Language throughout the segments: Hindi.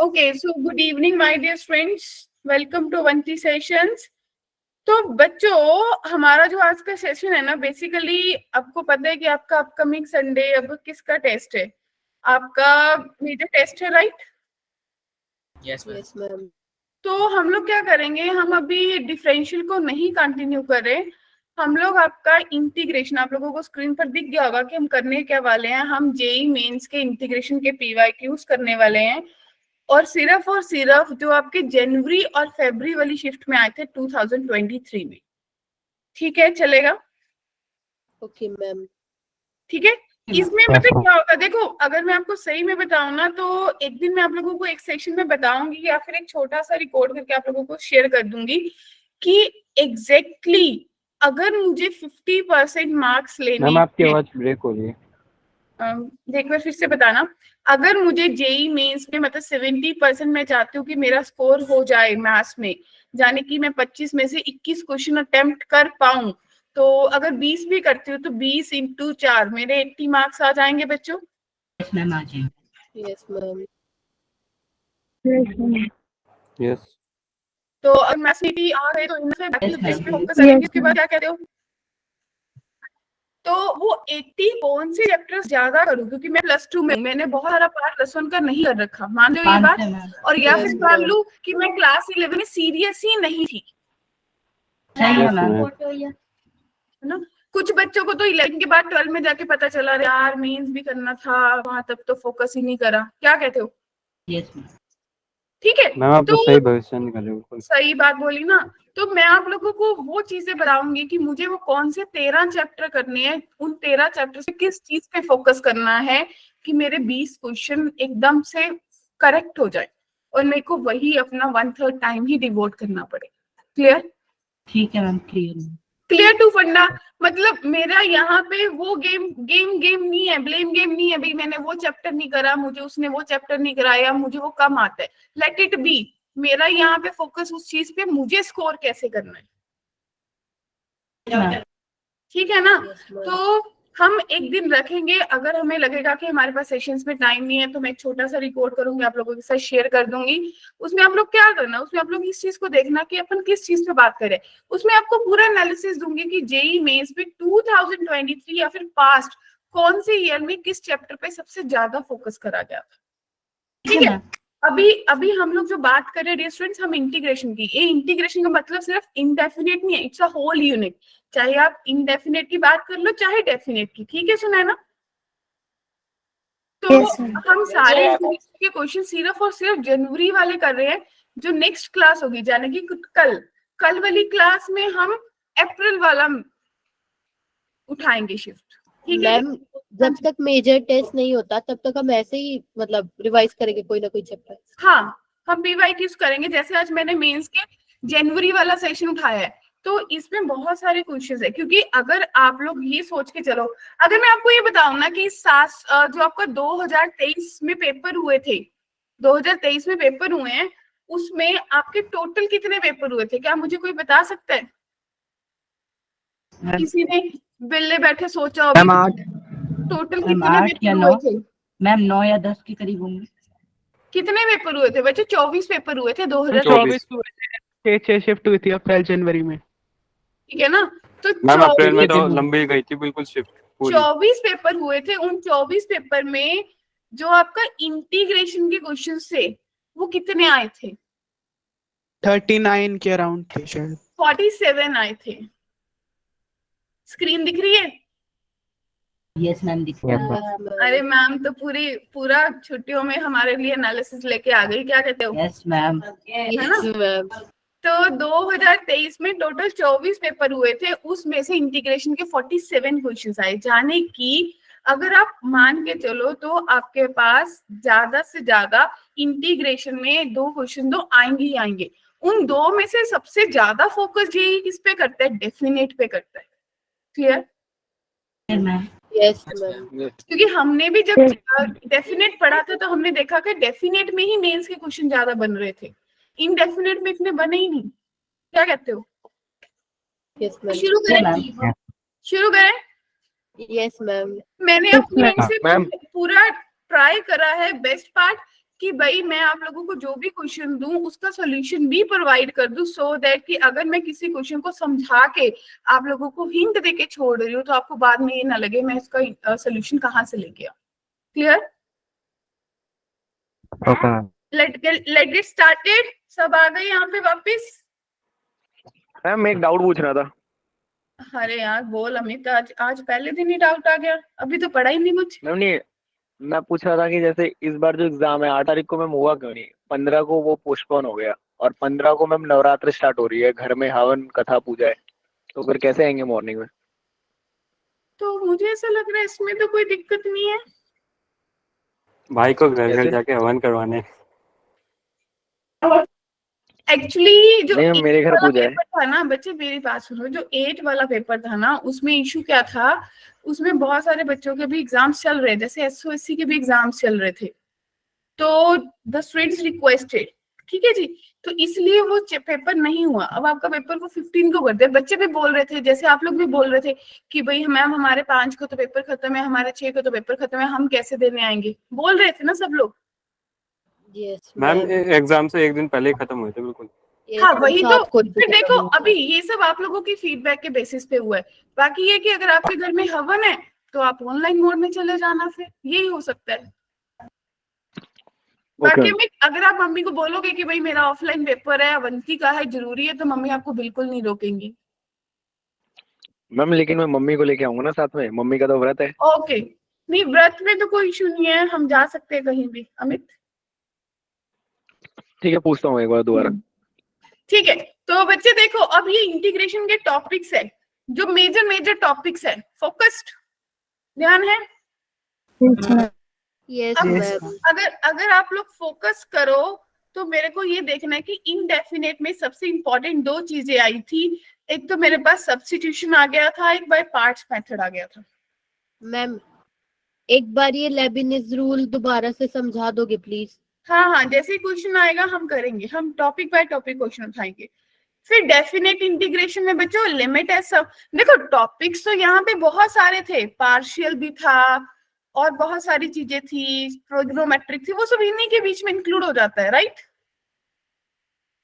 Okay, so good evening, my dear friends. Welcome to Avanti Sessions. तो बच्चों, हमारा जो आज का सेशन है ना, बेसिकली आपको पता है कि आपका अपकमिंग संडे अब किसका टेस्ट है? आपका मेजर टेस्ट है, राइट? Yes ma'am. तो हम लोग क्या करेंगे, हम अभी डिफरेंशियल को नहीं कंटिन्यू कर रहे, हम लोग आपका इंटीग्रेशन, आप लोगों को स्क्रीन पर दिख गया होगा कि हम करने क्या वाले हैं। हम जेई मेंस के इंटीग्रेशन के पीवाईक्यूज करने वाले हैं, और सिर्फ जो आपके जनवरी और फरवरी वाली शिफ्ट में आए थे 2023 में। ठीक है, चलेगा? Okay ma'am. ठीक है। इसमें मतलब क्या होगा, देखो अगर मैं आपको सही में बताऊं ना, तो एक दिन मैं आप लोगों को एक सेक्शन में बताऊंगी या फिर एक छोटा सा रिकॉर्ड करके आप लोगों को शेयर कर दूंगी कि एग्जैक्टली अगर मुझे 50% मार्क्स लेने मैम आपकी आवाज ब्रेक हो रही है। देख मैं फिर से बताना, अगर मुझे जेई मेंस में मतलब 70% मैं चाहती हूँ कि मेरा स्कोर हो जाए मैथ्स में, यानी कि मैं 25 में से 21 क्वेश्चन अटेम्प्ट कर पाऊं, तो अगर 20 भी करती हूँ तो 20 × 4 मेरे 80 मार्क्स आ जाएंगे बच्चों। यस मैम, आ जाएंगे। Yes ma'am. यस। तो अगर मैथ्स में भी आ गए तो इनसे बाकी सब्जेक्ट्स पे फोकस करेंगे। इसके बाद क्या कहते हो? तो वो 80 कौन से चैप्टर्स ज्यादा करूं, क्योंकि मैं +2 में मैंने बहुत सारा पार्ट +1 का नहीं कर रखा, मान लो ये बात। और या फिर मान लूं कि मैं क्लास 11 में सीरियस ही नहीं थी, है ना? कुछ बच्चों को तो 11 के बाद 12 में जाके पता चला यार मेंस भी करना था, वहां तब तो फोकस ही नहीं करा। क्या कहते हो? यस। ठीक है, मैम आप तो तो सही भविष्य निकाले, बिल्कुल सही बात बोली ना। तो मैं आप लोगों को वो चीजें बताऊंगी कि मुझे वो कौन से 13 चैप्टर करने हैं, उन 13 चैप्टर से किस चीज पे फोकस करना है कि मेरे 20 क्वेश्चन एकदम से करेक्ट हो जाए और मेरे को वही अपना 1/3 टाइम ही डिवोट करना पड़े। क्लियर? ठीक है मैम, क्लियर। क्लियर टू फंडा। मतलब मेरा यहाँ पे वो गेम नहीं है, ब्लेम गेम नहीं है भाई, मैंने वो चैप्टर नहीं करा, मुझे उसने वो चैप्टर नहीं कराया, मुझे वो कम आता है, लेट इट बी। मेरा यहाँ पे फोकस उस चीज पे मुझे स्कोर कैसे करना है। ठीक है ना? तो हम एक दिन रखेंगे, अगर हमें लगेगा कि हमारे पास सेशंस में टाइम नहीं है तो मैं एक छोटा सा रिकॉर्ड करूंगी, आप लोगों के साथ शेयर कर दूंगी। उसमें आप लोग क्या करना, उसमें आप लोग इस चीज को देखना कि अपन किस चीज पे बात करें। उसमें आपको पूरा एनालिसिस दूंगी कि जेई मेंस में 2023 या फिर पास्ट कौन से ईयर में किस चैप्टर पे सबसे ज्यादा फोकस करा गया था। ठीक है। अभी हम लोग जो बात कर रहे हैं डियर स्टूडेंट्स, हम इंटीग्रेशन की। ये इंटीग्रेशन का मतलब सिर्फ इंडेफिनेट नहीं है, इट्स अ होल यूनिट। चाहे आप इंडेफिनेट की बात कर लो चाहे डेफिनेट की। ठीक है, सुना है ना? तो हम सारे इंटीग्रेशन के क्वेश्चन सिर्फ और सिर्फ जनवरी वाले कर रहे हैं। जो नेक्स्ट क्लास होगी, यानी कि कल वाली क्लास में हम अप्रैल वाला उठाएंगे शिफ्ट। ठीक है मैम, जब तक मेजर टेस्ट नहीं होता तब तक हम ऐसे ही मतलब रिवाइज करेंगे कोई ना कोई चैप्टर। हाँ, हम पीवाईक्यूज करेंगे। जैसे आज मैंने मेंस के जनवरी वाला सेशन उठाया है, तो इसमें बहुत सारे क्वेश्चंस है। क्योंकि अगर आप लोग ये सोच के चलो, अगर मैं आपको ये बताऊं ना कि जो आपका 2023 में पेपर हुए थे, 2023 में पेपर हुए हैं, उसमें आपके टोटल कितने पेपर हुए थे? क्या मुझे कोई बता सकता है? किसी ने बिल्ले बैठे सोचा होगा? टोटल कितने पेपर हुए थे? मैम 9 या 10 के करीब होंगे। कितने पेपर हुए थे बच्चे? 24 पेपर हुए थे 24 2024। हुए थे। 6 शिफ्ट हुई थी अप्रैल जनवरी में। ठीक है ना? तो मैम अप्रैल में तो लंबी गई थी बिल्कुल शिफ्ट पूरी। 24 पेपर हुए थे। उन 24 पेपर में जो आपका इंटीग्रेशन के क्वेश्चन थे वो कितने आए थे? 39 के अराउंड थे शायद। 47 आए थे। स्क्रीन दिख रही है? यस मैम, दिख रहा है। अरे मैम तो पूरा छुट्टियों में हमारे लिए एनालिसिस लेके आ गई। क्या कहते हो? Yes ma'am. है ना? तो 2023 में टोटल 24 पेपर हुए थे, उसमें से इंटीग्रेशन के 47 क्वेश्चंस आए। जाने की अगर आप मान के चलो तो आपके पास ज्यादा से ज्यादा इंटीग्रेशन में 2 क्वेश्चन तो आएंगे ही आएंगे। उन 2 में से सबसे ज्यादा फोकस यही किस पे करता है? डेफिनेट पे करता है। क्लियर? Yes ma'am. क्योंकि हमने भी जब डेफिनेट पढ़ा था तो हमने देखा कि डेफिनेट में ही मेंस के क्वेश्चन ज्यादा बन रहे थे, इनडेफिनेट में इतने बने ही नहीं। क्या कहते हो? Yes ma'am. शुरू करें? Yes ma'am. मैंने अपनी एंड से पूरा ट्राई करा है बेस्ट पार्ट कि भाई मैं आप लोगों को जो भी क्वेश्चन दूं उसका सॉल्यूशन भी प्रोवाइड कर दूं, सो दैट कि अगर मैं किसी क्वेश्चन को समझा के आप लोगों को हिंट देके छोड़ रही हूँ तो आपको बाद में ये ना लगे मैं इसका सॉल्यूशन कहाँ से लेके आऊं। Clear? Okay let get started. सब आ गए यहाँ पे वापस? मैम मैं एक डाउट पूछ रहा था। अरे यार बोल अमित, आज आज पहले दिन ही डाउट आ गया, अभी तो पढ़ा ही नहीं कुछ। मैम नहीं, मैं पूछ रहा था कि जैसे इस बार जो एग्जाम है 8 तारीख को मैम हुआ क्यों नहीं, 15 को वो पोस्टपोन हो गया और 15 को मैम नवरात्र स्टार्ट हो रही है, घर में हवन कथा पूजा है, तो फिर कैसे आएंगे मॉर्निंग में? तो मुझे ऐसा लग रहा है इसमें तो कोई दिक्कत नहीं है। भाई को घर घर कैसे? जाके हवन करवाने। एक्चुअली जो नहीं, 8 मेरे घर वाला पूजा है। पेपर था ना बच्चे, मेरी बात सुनो, जो 8 वाला पेपर था ना उसमें इशू क्या था, उसमें बहुत सारे बच्चों के भी एग्जाम्स चल रहे, जैसे एसओएससी के भी एग्जाम्स चल रहे थे, तो द स्टूडेंट्स रिक्वेस्टेड, ठीक है जी, तो इसलिए वो पेपर नहीं हुआ। अब आपका पेपर को 15 को कर दिया। बच्चे भी बोल रहे थे, जैसे आप लोग भी बोल रहे थे कि भाई मैम हमारे 5 को तो पेपर खत्म है, हमारे 6 को तो पेपर खत्म है, हम कैसे देने आएंगे, बोल रहे थे ना सब लोग। यस मैम मैम, एग्जाम से एक दिन पहले ही खत्म हुए थे बिल्कुल। हाँ वही तो। आपको फिर देखो अभी ये सब आप लोगों की फीडबैक के बेसिस पे हुआ है, बाकी ये कि अगर आपके घर में हवन है तो आप ऑनलाइन मोड में चले जाना, फिर यही हो सकता है। बाकी में अगर आप मम्मी को बोलोगे कि भाई मेरा ऑफलाइन पेपर है, अवंती का है, जरूरी है, तो मम्मी आपको बिल्कुल नहीं रोकेंगी। मैम लेकिन मैं मम्मी को लेके आऊंगा ना साथ में, मम्मी का तो व्रत है। ओके, नहीं व्रत में तो कोई इशू नहीं है, हम जा सकते हैं कहीं भी। अमित ठीक है, पूछता हूँ एक बार दोबारा। ठीक है, तो बच्चे देखो अब ये इंटीग्रेशन के टॉपिक्स है, जो मेजर मेजर टॉपिक्स है, फोकस्ड, ध्यान है। यस अब मैम, अगर आप लोग फोकस करो तो मेरे को ये देखना है कि इनडेफिनेट में सबसे इंपॉर्टेंट 2 चीजें आई थी। एक तो मेरे पास सब्स्टिट्यूशन आ गया था, एक बाय पार्ट्स मेथड आ गया था। मैम एक बार ये लेबिनिज रूल दोबारा से समझा दोगे प्लीज? हाँ हाँ, जैसे ही क्वेश्चन आएगा हम करेंगे, हम टॉपिक बाय टॉपिक क्वेश्चन उठाएंगे। फिर डेफिनेट इंटीग्रेशन में बच्चों लिमिट है सब। देखो टॉपिक्स तो यहाँ पे बहुत सारे थे, पार्शियल भी था और बहुत सारी चीजें थी, ट्रिग्नोमेट्रिक थी, वो सब इन्हीं के बीच में इंक्लूड हो जाता है, राइट?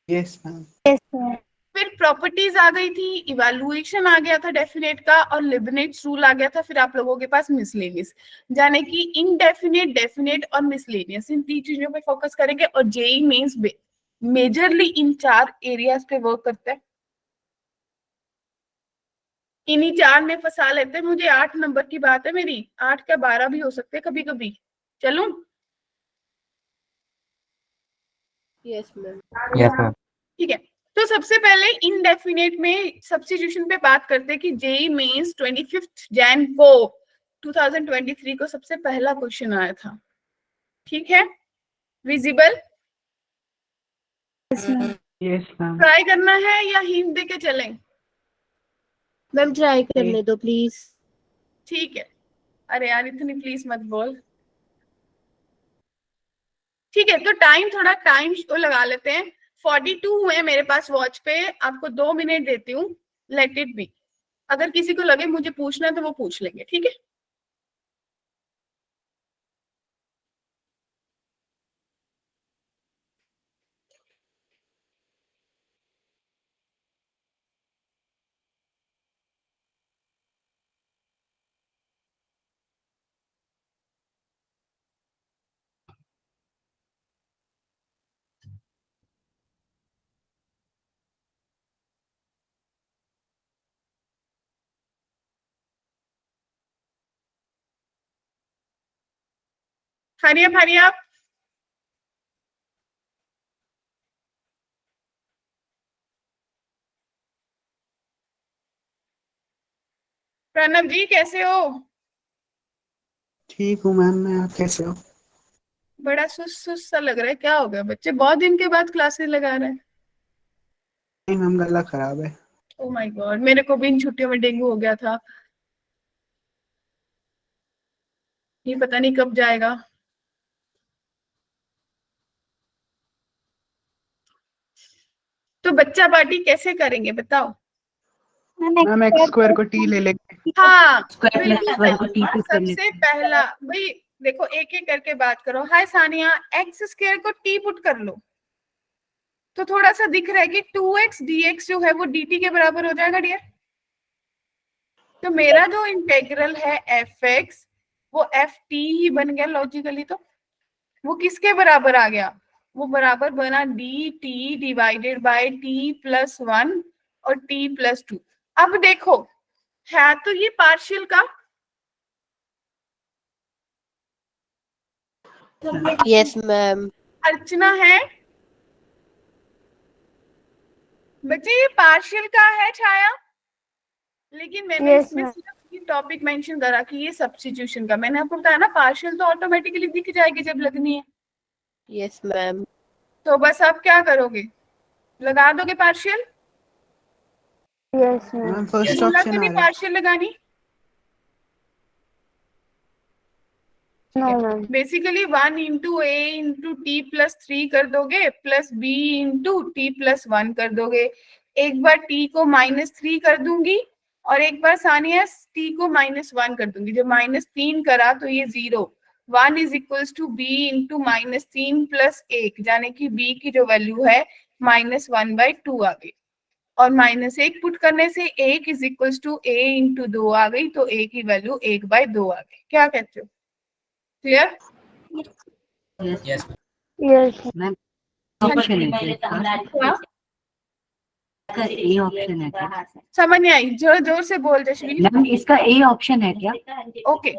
Yes ma'am. फिर प्रॉपर्टीज आ गई थी, इवैल्यूएशन आ गया था डेफिनेट का, और लिबनिट्ज रूल आ गया था। फिर आप लोगों के पास मिसलेनियस, यानी कि इनडेफिनेट, डेफिनेट और मिसलेनियस, इन 3 चीजों पे फोकस करेंगे। और जेई मेंस मेजरली इन 4 एरियाज पे वर्क करता है, इन्हीं 4 में फंसा लेते हैं। मुझे 8 नंबर की बात है मेरी, 8 का 12 भी हो सकते हैं कभी कभी। चलूं? Yes ma'am. Yes ma'am. ठीक है, तो सबसे पहले इनडेफिनेट में सब्स्टिट्यूशन पे बात करते हैं कि जेई मेंस 25 जैन को 2023 को सबसे पहला क्वेश्चन आया था, ठीक है? विजिबल? Yes ma'am. ट्राई करना है या हिंट देके चलें? मैम ट्राई करने दो प्लीज। ठीक है, अरे यार इतनी प्लीज मत बोल। ठीक है, तो टाइम को लगा लेते हैं। 42 हुए मेरे पास वॉच पे, आपको 2 मिनट देती हूँ, लेट इट बी। अगर किसी को लगे मुझे पूछना है तो वो पूछ लेंगे, ठीक है? Hurry up. प्रणव जी कैसे हो? ठीक हूँ मैम, मैं, आप कैसे हो? बड़ा सुस्त सा लग रहा है, क्या हो गया? बच्चे बहुत दिन के बाद क्लासेस लगा रहे हैं। नहीं मैम, गला खराब है। ओ माय गॉड, मेरे को भी इन छुट्टियों में डेंगू हो गया था, ये पता नहीं कब जाएगा। तो बच्चा पार्टी कैसे करेंगे बताओ? मैम एक्स स्क्वायर को टी ले लेंगे। हाँ स्क्वायर प्लस वाई को टी टू कर सबसे लेते हैं। पहला भाई देखो एक एक करके बात करो। हाय सानिया, एक्स स्क्वायर को टी पुट कर लो तो थोड़ा सा दिख रहा है कि 2x dx जो है वो dt के बराबर हो जाएगा डियर। तो मेरा जो इंटेग्रल है fx वो ft ही बन गया लॉजिकली। तो वो किसके बराबर आ गया? वो बराबर बना dt divided by t plus 1 और t प्लस 2। अब देखो है तो ये पार्शियल का, यस मैम। अर्चना है बच्चे, ये पार्शियल का है छाया, लेकिन मैंने Yes, इसमें ma'am. सिर्फ ये टॉपिक मेंशन करा कि ये सब्स्टिट्यूशन का। मैंने आपको बताया ना पार्शियल तो ऑटोमेटिकली दिख जाएगी जब लगनी है। Yes ma'am. तो बस आप क्या करोगे, लगा दोगे partial. Yes, ma'am. Ma'am first बोला ऑप्शन कि आ नहीं रहा है। पार्शियल लगानी। No, ma'am. Basically 1 into a into t plus 3 कर दोगे plus b into t plus 1 कर दोगे। एक बार टी को -3 कर दूंगी और एक बार सानिया टी को -1 कर दूंगी। जब -3 करा तो ये 0। 1 is equals to b into -3 plus 1, यानी कि बी की जो वैल्यू है -1/2 आ गई। और -1 पुट करने से 1 is equals to a into 2 आ गई, तो ए की वैल्यू 1/2 आ गई। क्या कहते हो, क्लियर? Yes, Yes. मैम। हाँ ऑप्शन जी। है क्या इसका? क्या इसका ए ऑप्शन है क्या? समझ नहीं आई, जोर जोर से बोल जशवीर। मैम इसका ए ऑप्शन है क्या? ओके,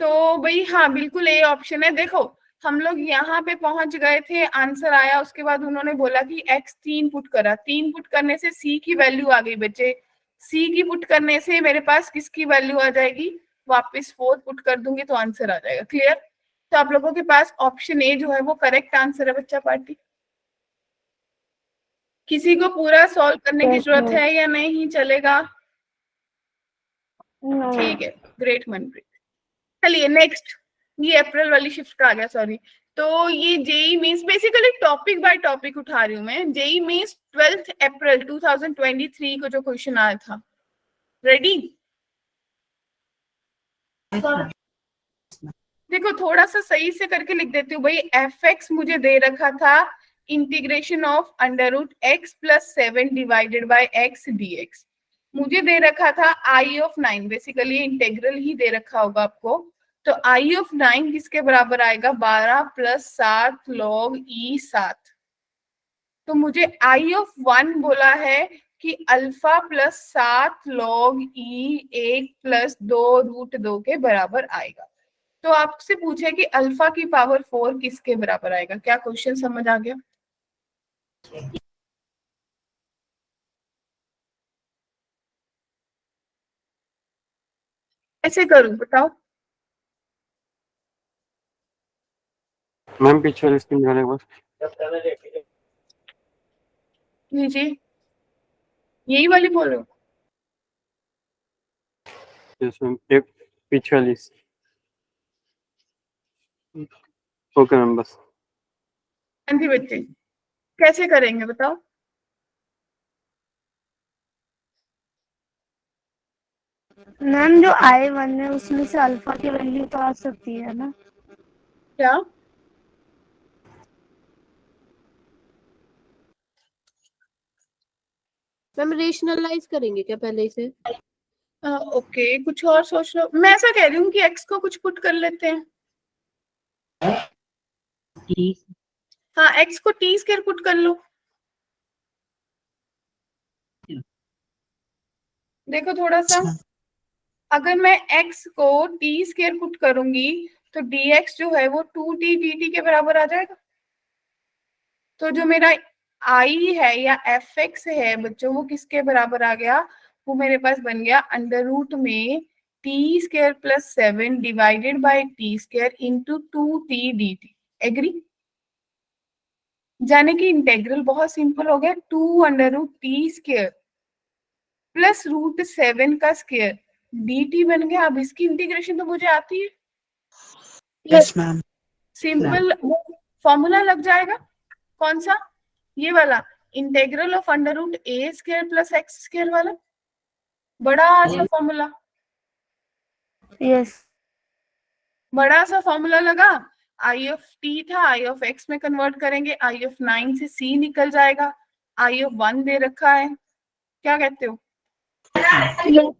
तो भाई हाँ बिल्कुल ए ऑप्शन है। देखो हम लोग यहाँ पे पहुंच गए थे, आंसर आया, उसके बाद उन्होंने बोला कि x 3 पुट करा। 3 पुट करने से c की वैल्यू आ गई बच्चे। c की पुट करने से मेरे पास किसकी वैल्यू आ जाएगी, वापस 4 पुट कर दूंगी तो आंसर आ जाएगा। क्लियर? तो आप लोगों के पास ऑप्शन ए जो है वो करेक्ट आंसर है बच्चा पार्टी। किसी को पूरा सॉल्व करने की Yes, जरूरत ma'am. है या नहीं, चलेगा? No. ठीक है, ग्रेट मनप्रीत। चलिए नेक्स्ट, ये अप्रैल वाली शिफ्ट का आ गया, सॉरी। तो ये JEE Mains basically topic by topic उठा रही हूँ मैं। जेई मींस 12 अप्रैल 2023 को जो क्वेश्चन आया था। रेडी? देखो थोड़ा सा सही से करके लिख देती हूँ भाई। एफ एक्स मुझे दे रखा था integration of √x plus 7 divided bye x dx। मुझे दे रखा था आई ऑफ 9, बेसिकली इंटेग्रल ही दे रखा होगा आपको। तो आई ऑफ 9 किसके बराबर आएगा, 12 प्लस 7 log e 7। तो मुझे आई ऑफ 1 बोला है कि alpha plus 7 log e 1 plus 2√2 के बराबर आएगा। तो आपसे पूछे कि अल्फा की पावर 4 किसके बराबर आएगा। क्या क्वेश्चन समझ आ गया? ऐसे करूं, बताओ। मैम पीछे वाली स्क्रीन दिखाने के बाद लीजिए, यही वाली बोल रहे हो? यस मैम, एक पीछे वाली। ओके मैम बस। हाँ जी बच्चे, कैसे करेंगे बताओ। मैम जो I1 है उसमें से अल्फा की वैल्यू तो आ सकती है ना? क्या? मैम रेशनलाइज करेंगे क्या पहले इसे? ओके, कुछ और सोच लो। मैं ऐसा कह रही हूँ कि एक्स को कुछ पुट कर लेते हैं। हाँ, एक्स को टी स्क्वायर पुट कर लो। देखो थोड़ा सा, अगर मैं x को टी स्क्वायर पुट करूंगी तो dx जो है वो 2t dt के बराबर आ जाएगा। तो जो मेरा i है या fx है बच्चों, वो किसके बराबर आ गया, वो मेरे पास बन गया √ में t square plus 7 divided by t square into 2t dt। Agree? जाने की इंटेग्रल बहुत सिंपल हो गया, 2√t स्क्वायर प्लस √7 का स्क्वायर dt बन गया। अब इसकी इंटीग्रेशन तो मुझे आती है, यस मैम। सिंपल फॉर्मूला लग जाएगा। कौन सा? ये वाला, integral of √a² plus x² वाला, बड़ा सा फॉर्मूला। Yes. बड़ा सा फॉर्मूला लगा, आई ऑफ टी था, आई ऑफ एक्स में कन्वर्ट करेंगे, आई ऑफ 9 से सी निकल जाएगा, आई ऑफ 1 दे रखा है, क्या कहते हो?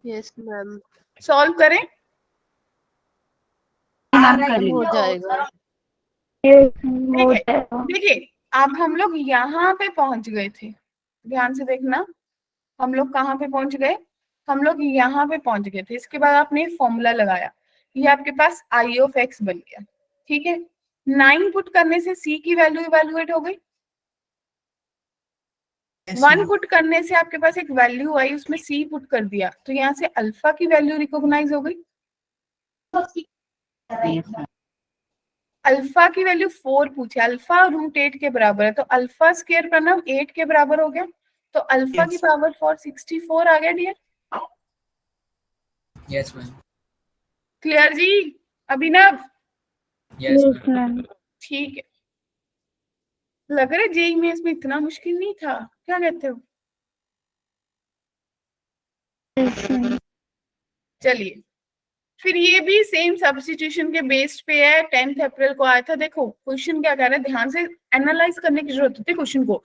यस मैम, सॉल्व करें? मैम हो करेंगे। जाएगा। हो ठीक है, जाएगा। देखिए अब हम लोग यहाँ पे पहुंच गए थे, ध्यान से देखना, हम लोग कहाँ पे पहुंच गए, हम लोग यहाँ पे पहुंच गए थे। इसके बाद आपने फॉर्मूला लगाया, ये आपके पास आई ऑफ एक्स बन गया, ठीक है। 9 पुट करने से सी की वैल्यू इवेलुएट हो गई, Yes, 1 ma'am. पुट करने से आपके पास एक वैल्यू आई, उसमें सी पुट कर दिया, तो यहाँ से अल्फा की वैल्यू रिकॉग्नाइज हो गई। Yes, ma'am. अल्फा की वैल्यू 4 पूछे, अल्फा √8 के बराबर है, तो अल्फा स्क्वायर प्रणव 8 के बराबर हो गया, तो अल्फा Yes. की पावर 64 आ गया डियर। Yes, ma'am. क्लियर जी अभिनव? Yes, yes ma'am. मैम। ठीक है, लग रहा है जेई में इसमें इतना मुश्किल नहीं था, क्या कहते हो? Yes ma'am. चलिए, फिर ये भी सेम सब्स्टिट्यूशन के बेस्ड पे है, 10 अप्रैल को आया था। देखो क्वेश्चन क्या कह रहा है, ध्यान से एनालाइज करने की जरूरत होती है क्वेश्चन को।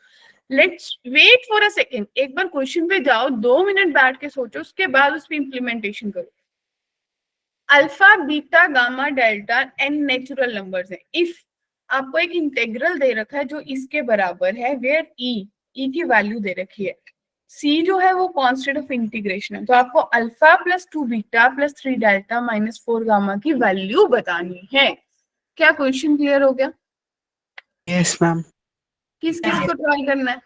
Let's wait for a second, एक बार क्वेश्चन पे जाओ, 2 मिनट बैठ के सोचो, उसके बाद उस पर इम्प्लीमेंटेशन करो। Alpha beta gamma delta n natural numbers है। इफ आपको एक इंटेग्रल दे रखा है जो इसके बराबर है, वेयर ई की वैल्यू दे रखी है, सी जो है वो कांस्टेंट ऑफ इंटीग्रेशन है, तो आपको alpha plus 2 beta plus 3 delta minus 4 gamma की वैल्यू बतानी है। क्या क्वेश्चन क्लियर हो गया? Yes, ma'am. किस किस को ट्राई करना है?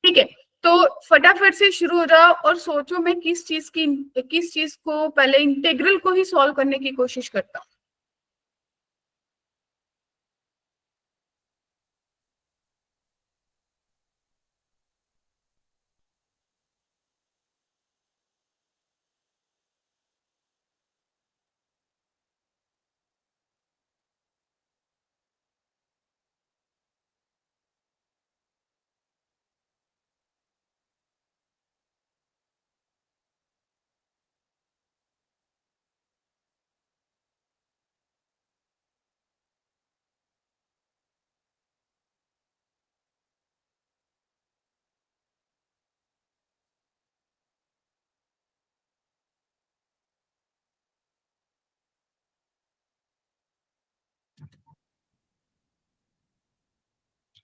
ठीक है, तो फटाफट से शुरू हो जाओ और सोचो मैं किस चीज को पहले इंटीग्रल को ही सॉल्व करने की कोशिश करता हूँ।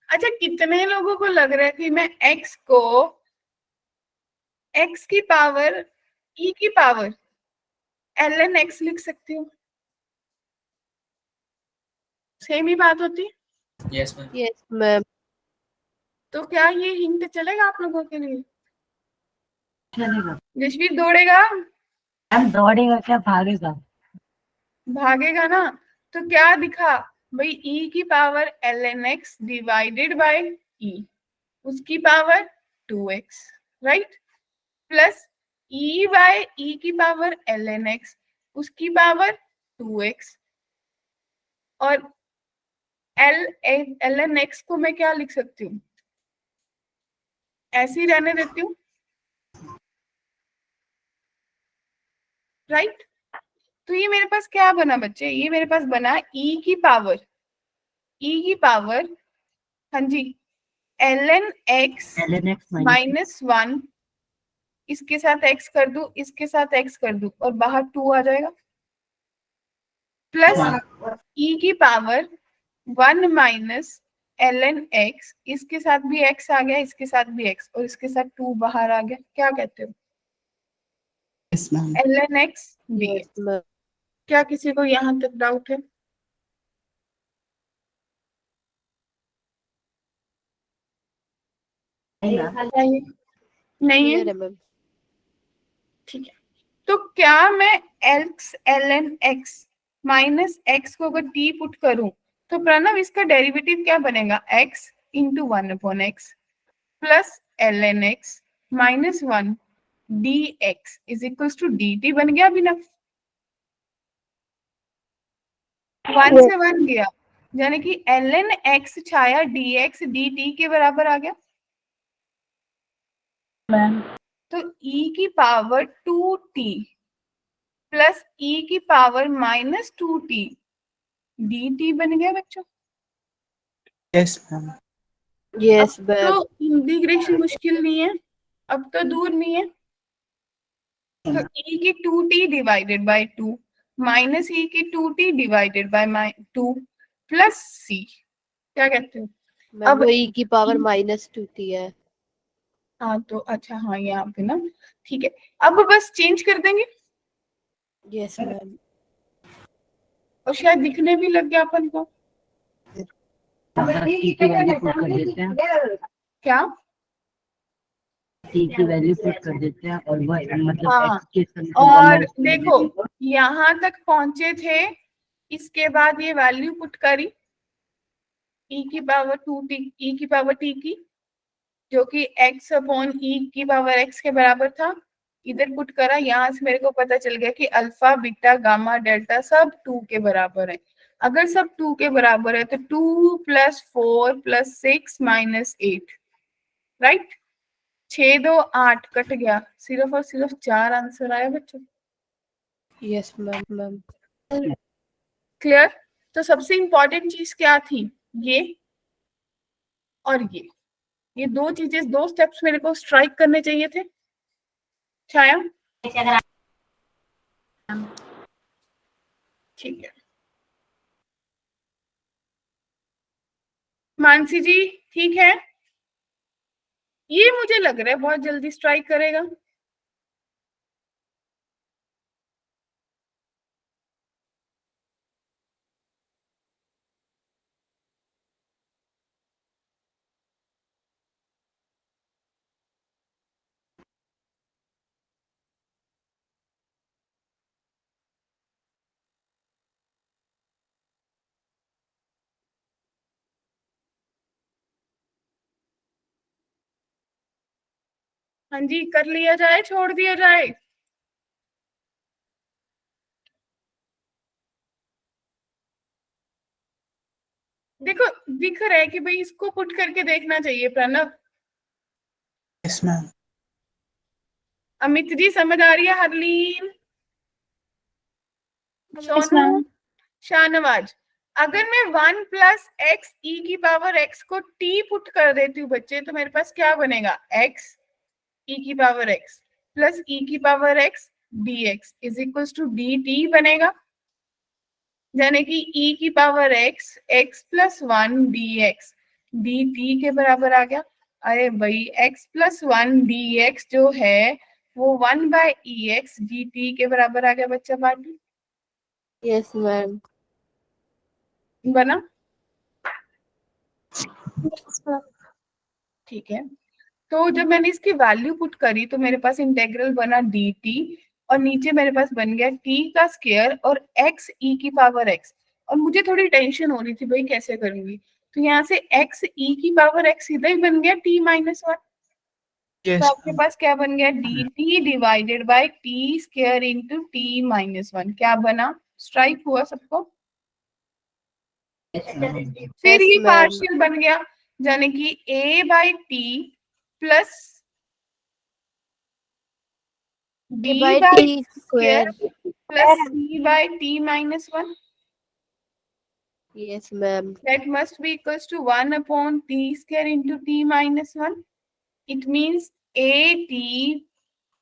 अच्छा, कितने लोगों को लग रहा है कि मैं x को x की पावर e की पावर ln x लिख सकती हूँ? सेम ही बात होती है। Yes, ma'am. यस मैम, तो क्या ये हिंट चलेगा आप लोगों के लिए? चलेगा। जसवीर दौड़ेगा? मैम दौड़ेगा क्या, भागेगा? भागेगा ना, तो क्या दिखा भाई, e की power ln x divided by e, उसकी power 2x, right, plus e by e की पावर ln x, उसकी पावर 2x, और ln x को मैं क्या लिख सकती हूँ, ऐसे ही रहने देती हूँ, राइट। तो ये मेरे पास क्या बना बच्चे, ये मेरे पास बना e की पावर हाँ जी ln x ln x minus 1, इसके साथ x कर दूं, इसके साथ x कर दूं, और बाहर 2 आ जाएगा, प्लस e की पावर 1 माइनस ln x, इसके साथ भी x आ गया, इसके साथ भी x, और इसके साथ 2 बाहर आ गया। क्या कहते हो? Yes, ma'am. ln x dx। Yes ma'am, क्या किसी को यहाँ तक डाउट है? बताइए। नहीं है? क्लियर है मैम। ठीक है, तो क्या मैं x ln x minus x को अगर t पुट करूं, तो प्रणव इसका डेरिवेटिव क्या बनेगा, x into 1/x plus ln x minus 1 dx is equals to dt बन गया अभी ना, 1 से 1 गया, यानी कि ln x छाया dx dt के बराबर आ गया। मैम। तो e की पावर 2t प्लस ई की पावर माइनस 2t dt बन गया बच्चों। Yes, ma'am. यस अब मैम। तो इंटीग्रेशन मुश्किल नहीं है, अब तो दूर नहीं है। तो e की 2t divided by 2 minus e की 2t divided by 2 plus c, क्या कहते हो? मैम अब वो ई की पावर -2t है। हाँ तो अच्छा, हाँ यहाँ पे ना, ठीक है। अब बस चेंज कर देंगे यस मैम। और शायद दिखने भी लग गया अपन को। टी की वैल्यू पुट कर देते हैं, क्या? टी की वैल्यू पुट कर देते हैं और वह मतलब हाँ, एक्स के समय और देखो यहाँ तक पहुंचे थे, इसके बाद ये वैल्यू पुट करी e की पावर 2t, e की पावर t की, जो कि x अपॉन e की पावर x के बराबर था, इधर पुट करा। यहाँ से मेरे को पता चल गया कि अल्फा बीटा गामा डेल्टा सब 2 के बराबर है। अगर सब 2 के बराबर है तो 2 + 4 + 6 - 8, राइट। 6 2 8 कट गया, सिर्फ और सिर्फ 4 आंसर आया बच्चों। Yes ma'am. क्लियर? तो सबसे इंपॉर्टेंट चीज क्या थी? ये और ये दो चीजें, 2 स्टेप्स मेरे को स्ट्राइक करने चाहिए थे। छाया, ठीक है। मानसी जी ठीक है, ये मुझे लग रहा है बहुत जल्दी स्ट्राइक करेगा। हाँ जी, कर लिया जाए, छोड़ दिया जाए? देखो दिख रहा है कि भाई इसको पुट करके देखना चाहिए प्रणव। Yes, ma'am. अमित जी समझ आ रही है? हरलीन, सोनू, शाहनवाज, अगर मैं 1 + x e की पावर x को t पुट कर देती हूँ बच्चे, तो मेरे पास क्या बनेगा? x e की पावर x प्लस e की power x dx is equal to dt बनेगा, यानी कि e की power x x + 1 dx dt के बराबर आ गया। अरे भाई x + 1 dx जो है वो 1/ex dt के बराबर आ गया बच्चा पार्टी। Yes ma'am. बना? ठीक है। तो जब मैंने इसकी वैल्यू पुट करी तो मेरे पास इंटेग्रल बना dt और नीचे मेरे पास बन गया t का स्क्वायर और x e की पावर x। और मुझे थोड़ी टेंशन हो रही थी भाई कैसे करूंगी, तो यहाँ से x e की पावर x सीधा ही बन गया t - 1। तो Yes, आपके ma'am. पास क्या बन गया? dt divided by t square into t - 1। क्या बना? स्ट्राइक हुआ सबको? फिर यस ये मैम। पार्शियल बन गया, यानी कि a/t plus a by d/t t square square। Plus c/t - 1 yes ma'am. that must be equals to 1 upon t square into t - 1. It means at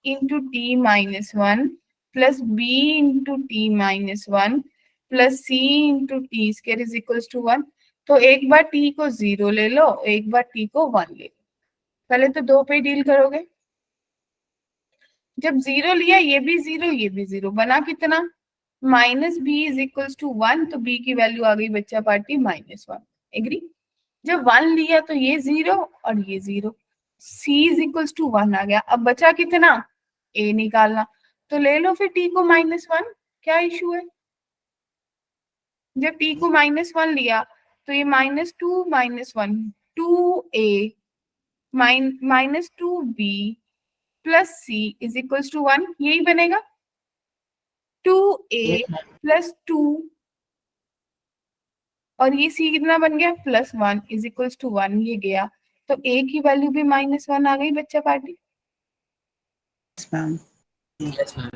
into t - 1 plus b into t - 1 plus c into t square is equals to 1. तो एक बार t को 0 ले लो, एक बार t को 1 ले लो। पहले तो 2 पे डील करोगे। जब 0 लिया, ये भी 0 ये भी 0, बना कितना? -b इज इक्वल्स टू 1, तो b की वैल्यू आ गई बच्चा पार्टी -1। एग्री? जब 1 लिया तो ये 0 और ये 0, c इज इक्वल्स टू 1 आ गया। अब बचा कितना? a निकालना, तो ले लो फिर t को -1। क्या इशू है? जब t को -1 लिया तो ये -2 - 1 2a -2b plus c is equals to 1, यही बनेगा 2a प्लस 2 और ये c कितना बन गया? +1 इज इक्वल्स टू 1, ये गया। तो a की वैल्यू भी -1 आ गई बच्चा party. Yes, ma'am. Yes, ma'am.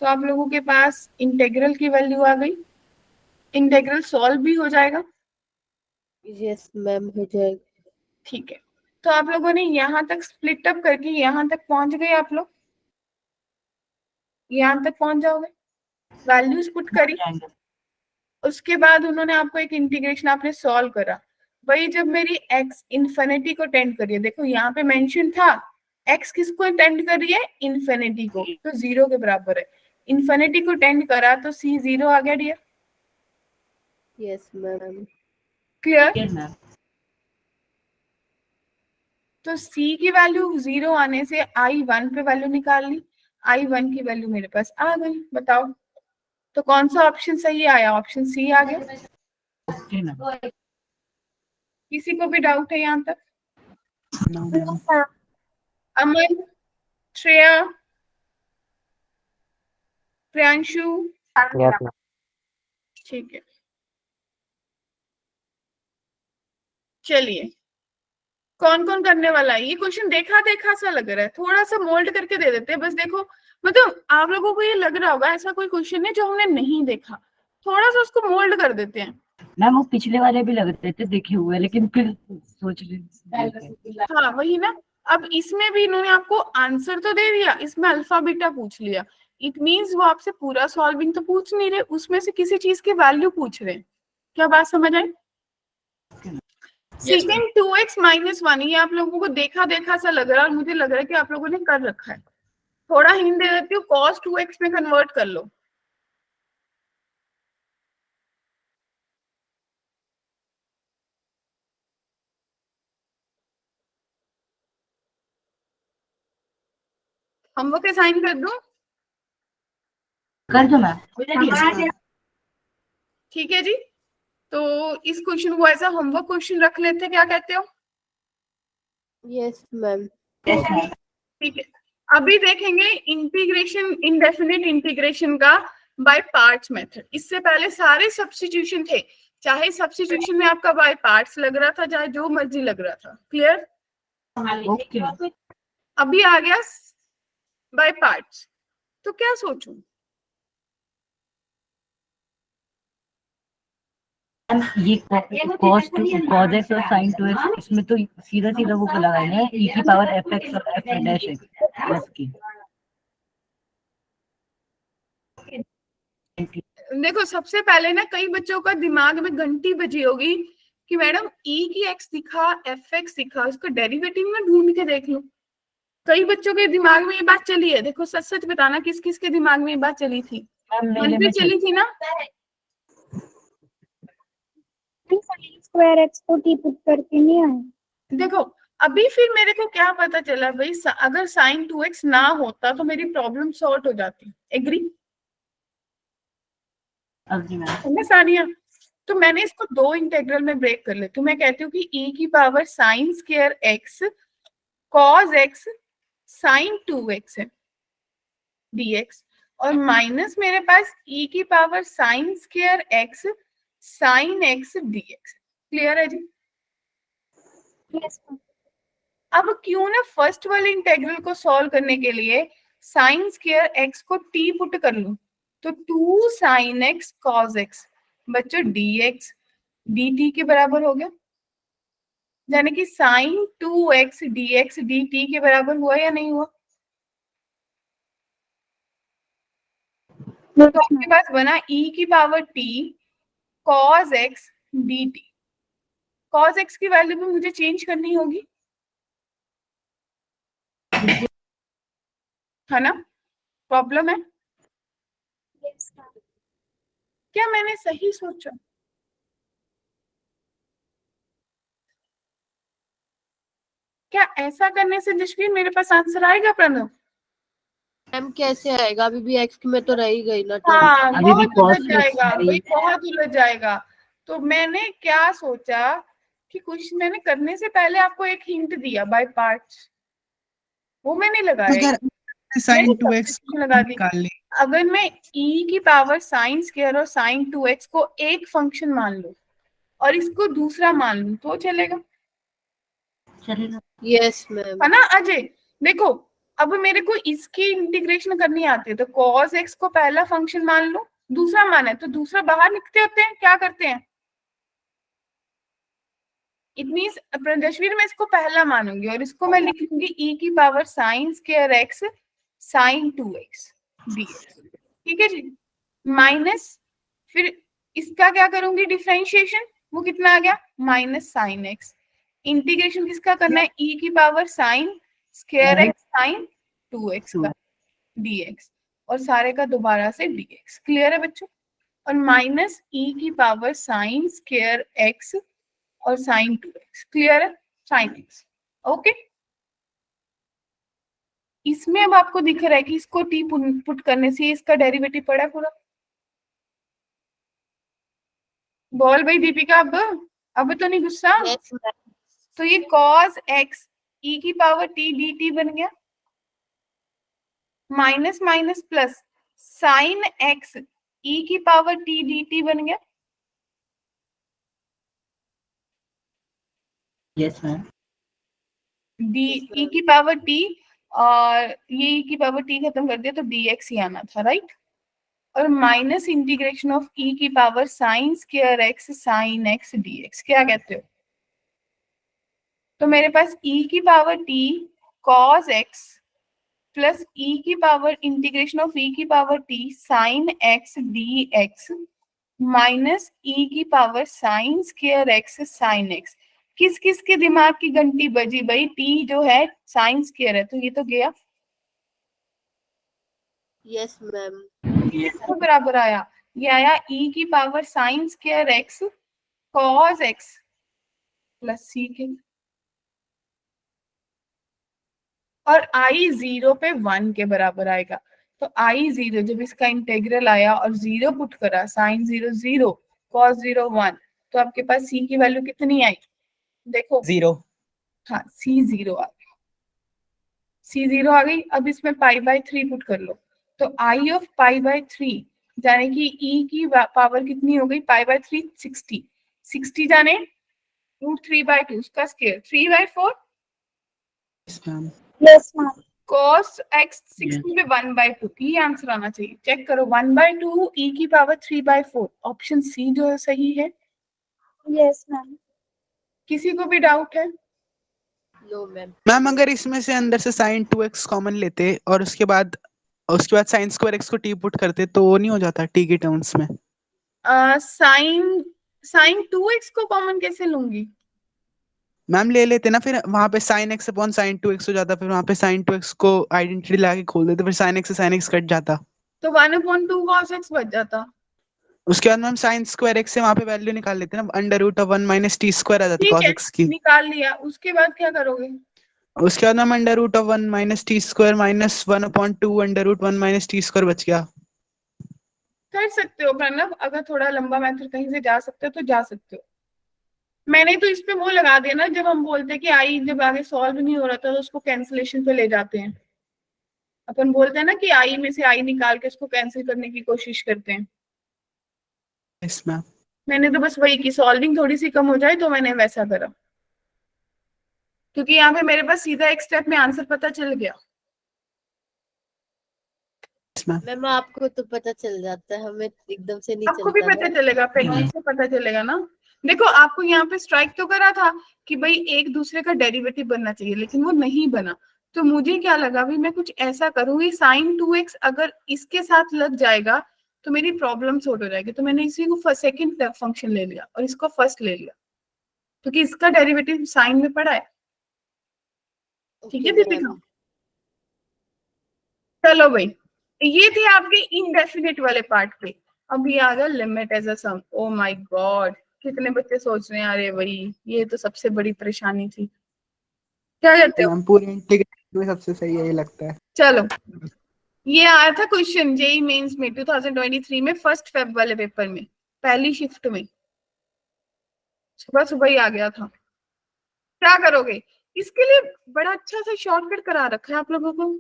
तो आप लोगों के पास इंटेग्रल की वैल्यू आ गई, इंटेग्रल सॉल्व भी हो जाएगा। यस मैम हो जाएगा। ठीक है, तो आप लोगों ने यहाँ तक स्प्लिट अप करके यहाँ तक पहुंच गए, आप लोग यहाँ तक पहुंच जाओगे, वैल्यूज पुट करी, उसके बाद उन्होंने आपको एक इंटीग्रेशन आपने सॉल्व करा। वही जब मेरी x इन्फिनिटी को टेंड करिए, देखो यहाँ पे मेंशन था x किसको टेंड कर रही है, इन्फिनिटी को, तो 0 के बराबर है। इन्फिनिटी को टेंड करा तो c 0 आ गया dear. Yes ma'am. Clear? Ma'am तो c की वैल्यू 0 आने से i1 पे वैल्यू निकाल ली, i1 की वैल्यू मेरे पास आ गई। बताओ तो कौन सा ऑप्शन सही आया, ऑप्शन सी आ गया। ओके मैम किसी को भी डाउट है यहाँ तक? No, ma'am. अमन, श्रेया, प्रियांशु, ठीक है। चलिए, कौन कौन करने वाला है? ये क्वेश्चन देखा देखा सा लग रहा है, थोड़ा सा मोल्ड करके दे देते हैं बस। देखो मतलब आप लोगों को ये लग रहा होगा ऐसा कोई क्वेश्चन है जो हमने नहीं देखा, थोड़ा सा उसको मोल्ड कर देते हैं। मैम वो पिछले वाले भी लग रहे थे देखे हुए, लेकिन फिर सोच रहे हाँ वही ना, अब इसमें भी इन्होंने आपको आंसर तो दे दिया, इसमें अल्फा बीटा पूछ लिया, इट मींस वो आपसे पूरा सॉल्विंग तो पूछ नहीं रहे, उसमें से किसी चीज की वैल्यू पूछ रहे हैं। क्या बात समझ आई? सेकेंड 2x - 1, ये आप लोगों को देखा देखा सा लग रहा है और मुझे लग रहा है कि आप लोगों ने कर रखा है। थोड़ा हिंट दे देती हूँ, cos 2x में कन्वर्ट कर लो। होमवर्क असाइन कर दूं? कर दो मैम। ठीक है जी, तो इस क्वेश्चन को ऐसा होमवर्क क्वेश्चन रख लेते हैं, क्या कहते हो? Yes ma'am. ठीक है, अभी देखेंगे इंटीग्रेशन, इनडेफिनिट इंटीग्रेशन का बाय पार्ट्स मेथड। इससे पहले सारे सब्स्टिट्यूशन थे, चाहे सब्स्टिट्यूशन में आपका बाय पार्ट्स लग रहा था, चाहे जो मर्जी लग रहा था। क्लियर? ओके अभी आ गया बाय पार्ट्स, तो क्या सोचूं? मैम ये cos x और sin 2x, इसमें तो सीधा सीधा वो लगाए हैं e की पावर fx और f डैश x प्लस की। देखो सबसे पहले ना कई बच्चों का दिमाग में घंटी बजी होगी कि मैडम e की x दिखा, fx दिखा, उसको डेरिवेटिव में ढूंढ के देख लो। कई बच्चों के दिमाग में ये बात चली है, देखो सच सच बताना किस किस के दिमाग में ये बात चली थी? मन पे चली थी ना? स्क्वायर एक्स को टी पुट करके नहीं आए। देखो अभी फिर मेरे को क्या पता चला भाई, अगर sin 2x ना होता तो मेरी प्रॉब्लम सॉर्ट हो जाती। एग्री? है सानिया? तो मैंने इसको दो इंटेग्रल में ब्रेक कर लेती हूँ। मैं कहती हूँ कि e की power sin square x cos x sin 2x है dx, और माइनस मेरे पास e की power sin square x sin x dx। Clear है जी? अब क्यों ना फर्स्ट वाले इंटेग्रल को सॉल्व करने के लिए sin स्क्वायर x को t पुट कर लूं, तो 2 sin x cos x बच्चों dx dt के बराबर हो गया, यानी कि sin 2x dx dt के बराबर हुआ या नहीं हुआ? तो आपके पास बना e की power t cos x dt। cos x की वैल्यू भी मुझे चेंज करनी होगी, है ना? प्रॉब्लम है क्या? मैंने सही सोचा? क्या ऐसा करने से जसवीर मेरे पास आंसर आएगा? प्रणव मैम कैसे आएगा, अभी भी एक्स में तो रह ही गई ना। हाँ अभी भी बहुत उलझ cos जाएगा है। भाई, बहुत उलझ जाएगा। तो मैंने क्या सोचा कि कुछ मैंने करने से पहले आपको एक हिंट दिया बाय पार्ट्स, वो मैंने लगाया, sin 2x substitution लगा दी। निकाल ली। अगर मैं e की पावर sin स्क्वायर और sin 2x को एक फंक्शन मान लूं और इसको दूसरा मान लूं, तो चलेगा? चलेगा। Yes ma'am. है ना अजय? देखो अब मेरे को इसकी इंटीग्रेशन करनी आती है, तो cos x को पहला फंक्शन मान लो, दूसरा माना है तो दूसरा बाहर निकलते होते हैं, क्या करते हैं? इट मीन्स प्रदर्शवीर में इसको पहला मानूंगी और इसको मैं लिख लूंगी e की power sine square x sine 2x dx, ठीक है जी। माइनस फिर इसका क्या करूंगी डिफरेंशिएशन, वो कितना आ गया माइनस साइन x, इंटीग्रेशन किसका करना है e की power sine square x sine 2x का dx और सारे का दोबारा से dx, क्लियर है बच्चों? और माइनस e की पावर साइन स्क्वायर x और साइन 2x, क्लियर है? Sine x, okay. इसमें अब आपको दिख रहा है कि इसको t पुट करने से इसका डेरिवेटिव पड़ा है पूरा। बोल भाई दीपिका, अब तो नहीं गुस्सा? Yes, ma'am. तो ये cos x e की पावर t dt बन गया, minus minus plus sign x e की पावर t dt बन गया, यस मैम। डी e की पावर t और ये e की पावर t खत्म कर दिया तो dx ही आना था, राइट? और माइनस इंटीग्रेशन ऑफ e की power sine square x sine x dx, क्या कहते हो? तो मेरे पास e की power t cos x plus e की पावर इंटीग्रेशन ऑफ e की power t sine x dx minus e की power sine square x sine x। किस किस के दिमाग की घंटी बजी भाई? t जो है साइन स्क्वायर है तो ये तो गया, Yes, ma'am. ये तो बराबर आया, ये आया e की power sine square x cos x plus c के, और i 0 पे 1 के बराबर आएगा। तो i 0 जब इसका इंटेग्रल आया और 0 पुट करा, साइन 0 0 cos 0 1, तो आपके पास c की वैल्यू कितनी आई? देखो 0। हाँ c 0 आ गई, c 0 आ गई। अब इसमें पाई बाय 3 पुट कर लो, तो i ऑफ पाई बाय 3 जाने की e की पावर कितनी हो गई? पाई बाय 3 60, 60 जाने √3/2 उसका square 3/4 Yes, ma'am. Yes ma'am. cos x 60 पे 1/2, ये आंसर आना चाहिए। चेक करो 1/2 e की पावर 3/4, ऑप्शन सी जो है सही है। Yes ma'am. किसी को भी डाउट है? No, ma'am. मैम अगर इसमें से अंदर से sin 2x कॉमन लेते और उसके बाद sin स्क्वायर x को t पुट करते तो वो नहीं हो जाता t के टर्म्स में? साइन 2x को कॉमन कैसे लूंगी? मैम ले लेते ना, फिर वहां पे sin x upon sin 2x हो जाता, फिर वहां पे sin 2x को आइडेंटिटी लगा के खोल देते, फिर sin x से sin x कट जाता, तो 1/2 cos x बच जाता। उसके बाद मैम sin स्क्वायर x से वहां पे वैल्यू निकाल लेते ना, √1 माइनस t स्क्वायर आ जाती ठीक cos है, x की। निकाल लिया, उसके बाद क्या करोगे? उसके बाद ma'am √1 minus t square minus 1/2 √1 minus t square बच गया। कर सकते हो प्रणव, अगर थोड़ा लंबा मेथड कहीं से जा सकते हो तो जा सकते हो। मैंने तो इस पे वो लगा दिया ना, जब हम बोलते हैं कि आई जब आगे सॉल्व नहीं हो रहा था तो उसको कैंसिलेशन पे ले जाते हैं। अपन बोलते हैं ना कि आई में से आई निकाल के उसको कैंसिल करने की कोशिश करते हैं। Yes ma'am. मैंने तो बस वही की सॉल्विंग थोड़ी सी कम हो जाए तो मैंने वैसा करा, क्योंकि यहाँ पे मेरे पास सीधा एक स्टेप में आंसर पता चल गया। मैम आपको तो पता चल जाता है, हमें एकदम से नहीं आपको भी चलता पता ना। चलेगा, प्रैक्टिस से पता चलेगा ना। देखो आपको यहाँ पे स्ट्राइक तो करा था कि भाई एक दूसरे का डेरिवेटिव बनना चाहिए, लेकिन वो नहीं बना। तो मुझे क्या लगा भाई मैं कुछ ऐसा करूंगी, साइन 2x अगर इसके साथ लग जाएगा तो मेरी प्रॉब्लम सॉर्ट हो जाएगी। तो मैंने इसी को सेकंड फंक्शन ले लिया और इसको फर्स्ट ले लिया, क्योंकि इसका डेरिवेटिव साइन में पड़ा है। ठीक है Okay, दीपिका? ma'am. चलो भाई, ये थे आपके इनडेफिनेट वाले पार्ट पे। अब ये आ गया limit as a sum. Oh my God, कितने बच्चे सोच रहे हैं अरे भाई ये तो सबसे बड़ी परेशानी थी। क्या कहते हो? मैम पूरे इंटीग्रेशन में सबसे सही यही लगता है। चलो, ये आया था क्वेश्चन जेई मेंस में 2023 में, फर्स्ट फेब वाले पेपर में, पहली शिफ्ट में, सुबह सुबह ही आ गया था। क्या करोगे? इसके लिए बड़ा अच्छा सा शॉर्टकट करा रखा है आप लोगों को,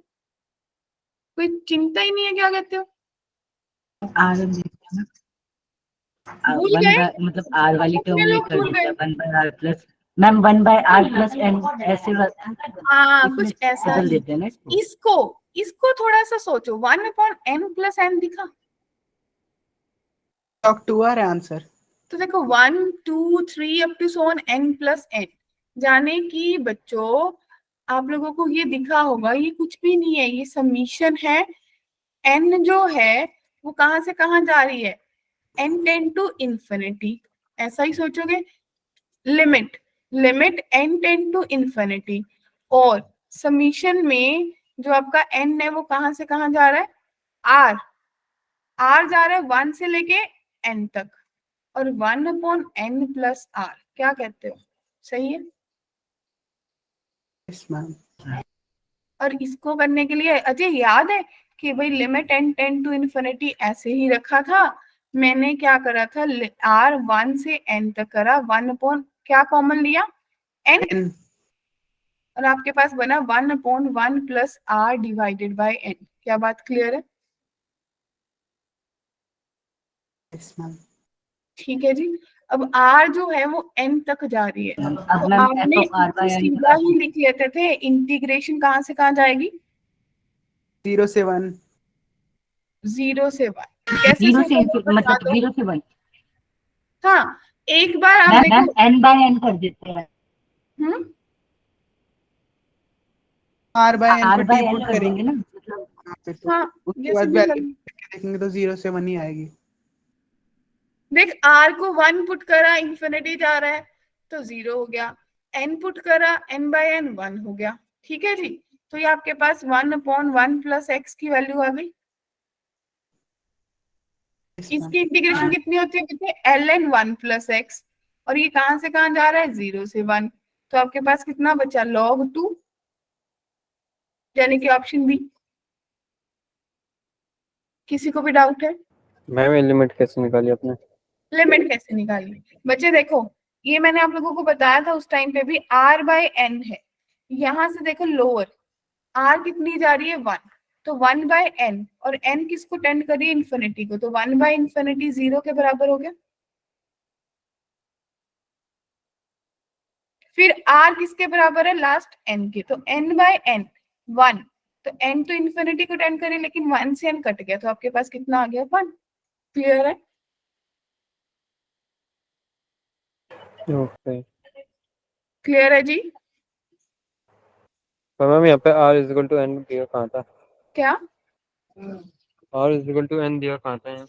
कोई चिंता ही नहीं है। क्या कहते हो? भूल गए? मतलब आर वाली टर्म कितने में लोग कर भूल दिया गए? 1/r plus ma'am 1/r plus n ऐसे हाँ इसमें कुछ ऐसा बदल ही। देते हैं ना इसको। इसको थोड़ा सा सोचो, 1/n+n दिखा। Talk to our answer. तो देखो 1 2 3 अप टू सोन n+n, जाने कि बच्चों आप लोगों को ये दिखा होगा, ये कुछ भी नहीं है, ये समीशन है। n जो है वो कहाँ से कहाँ जा रही है, n टेंड टू इंफिनिटी, ऐसा ही सोचोगे। Limit limit n tend to infinity, और समीशन में जो आपका n है वो कहाँ से कहाँ जा रहा है, r जा रहा है 1 से लेके n तक, और 1/n+r, क्या कहते हो, सही है। Yes ma'am. और इसको करने के लिए अजय याद है कि भाई limit n tend to infinity ऐसे ही रखा था, मैंने क्या करा था, r 1 से n तक करा, 1 क्या कॉमन लिया, n, एन। और आपके पास बना 1/1+r डिवाइडेड बाय n। क्या बात क्लियर है। Yes ma'am. ठीक है जी। अब r जो है वो n तक जा रही है, अब तो मैम आपने f(r) इसको by n सीधा ही लिख लेते थे, इंटीग्रेशन कहाँ से कहाँ जाएगी, 0 से 1। 0 से 1, कैसे 0 से सोचोगे बता मतलब दो। 0 से 1। हाँ एक बार आप मैम देखो। n/n कर देते हैं, हम्म आर बाय एन r पे by टी n पुट कर करेंगे देंगे ना, मतलब यहाँ पे, तो हाँ उसके जैसे बाद भी वैल्यू लगे। देखेंगे तो 0 से 1 ही आएगी। देख r को 1 पुट करा, इंफिनिटी जा रहा है तो 0 हो गया, n पुट करा, n/n 1 हो गया। ठीक है जी। तो ये आपके पास 1/1+x की वैल्यू आ गई। Yes ma'am. इसकी इंटीग्रेशन कितनी होती है, कितने, ln 1+x, और ये कहां से कहां जा रहा है, 0 से 1, तो आपके पास कितना बचा, log 2, यानी कि ऑप्शन बी। किसी को भी डाउट है, मैम ये लिमिट कैसे निकाली आपने? लिमिट कैसे निकाली। बच्चे देखो, ये मैंने आप लोगों को बताया था उस टाइम पे भी, r/n है, यहां से देखो लोअर, r कितनी जा रही है, 1, तो 1/n, और n किसको टेंड कर रही है, इंफिनिटी को, तो 1/∞ 0 के बराबर हो गया। फिर r किसके बराबर है, लास्ट n के, तो n/n 1, तो n तो इंफिनिटी को टेंड करे, लेकिन 1 से n कट गया, तो आपके पास कितना आ गया, 1। क्लियर है। ओके। क्लियर है जी। पर मैम यहाँ पे r=n दिया कहाँ था? क्या r=n दिया कहाँ था यहाँ?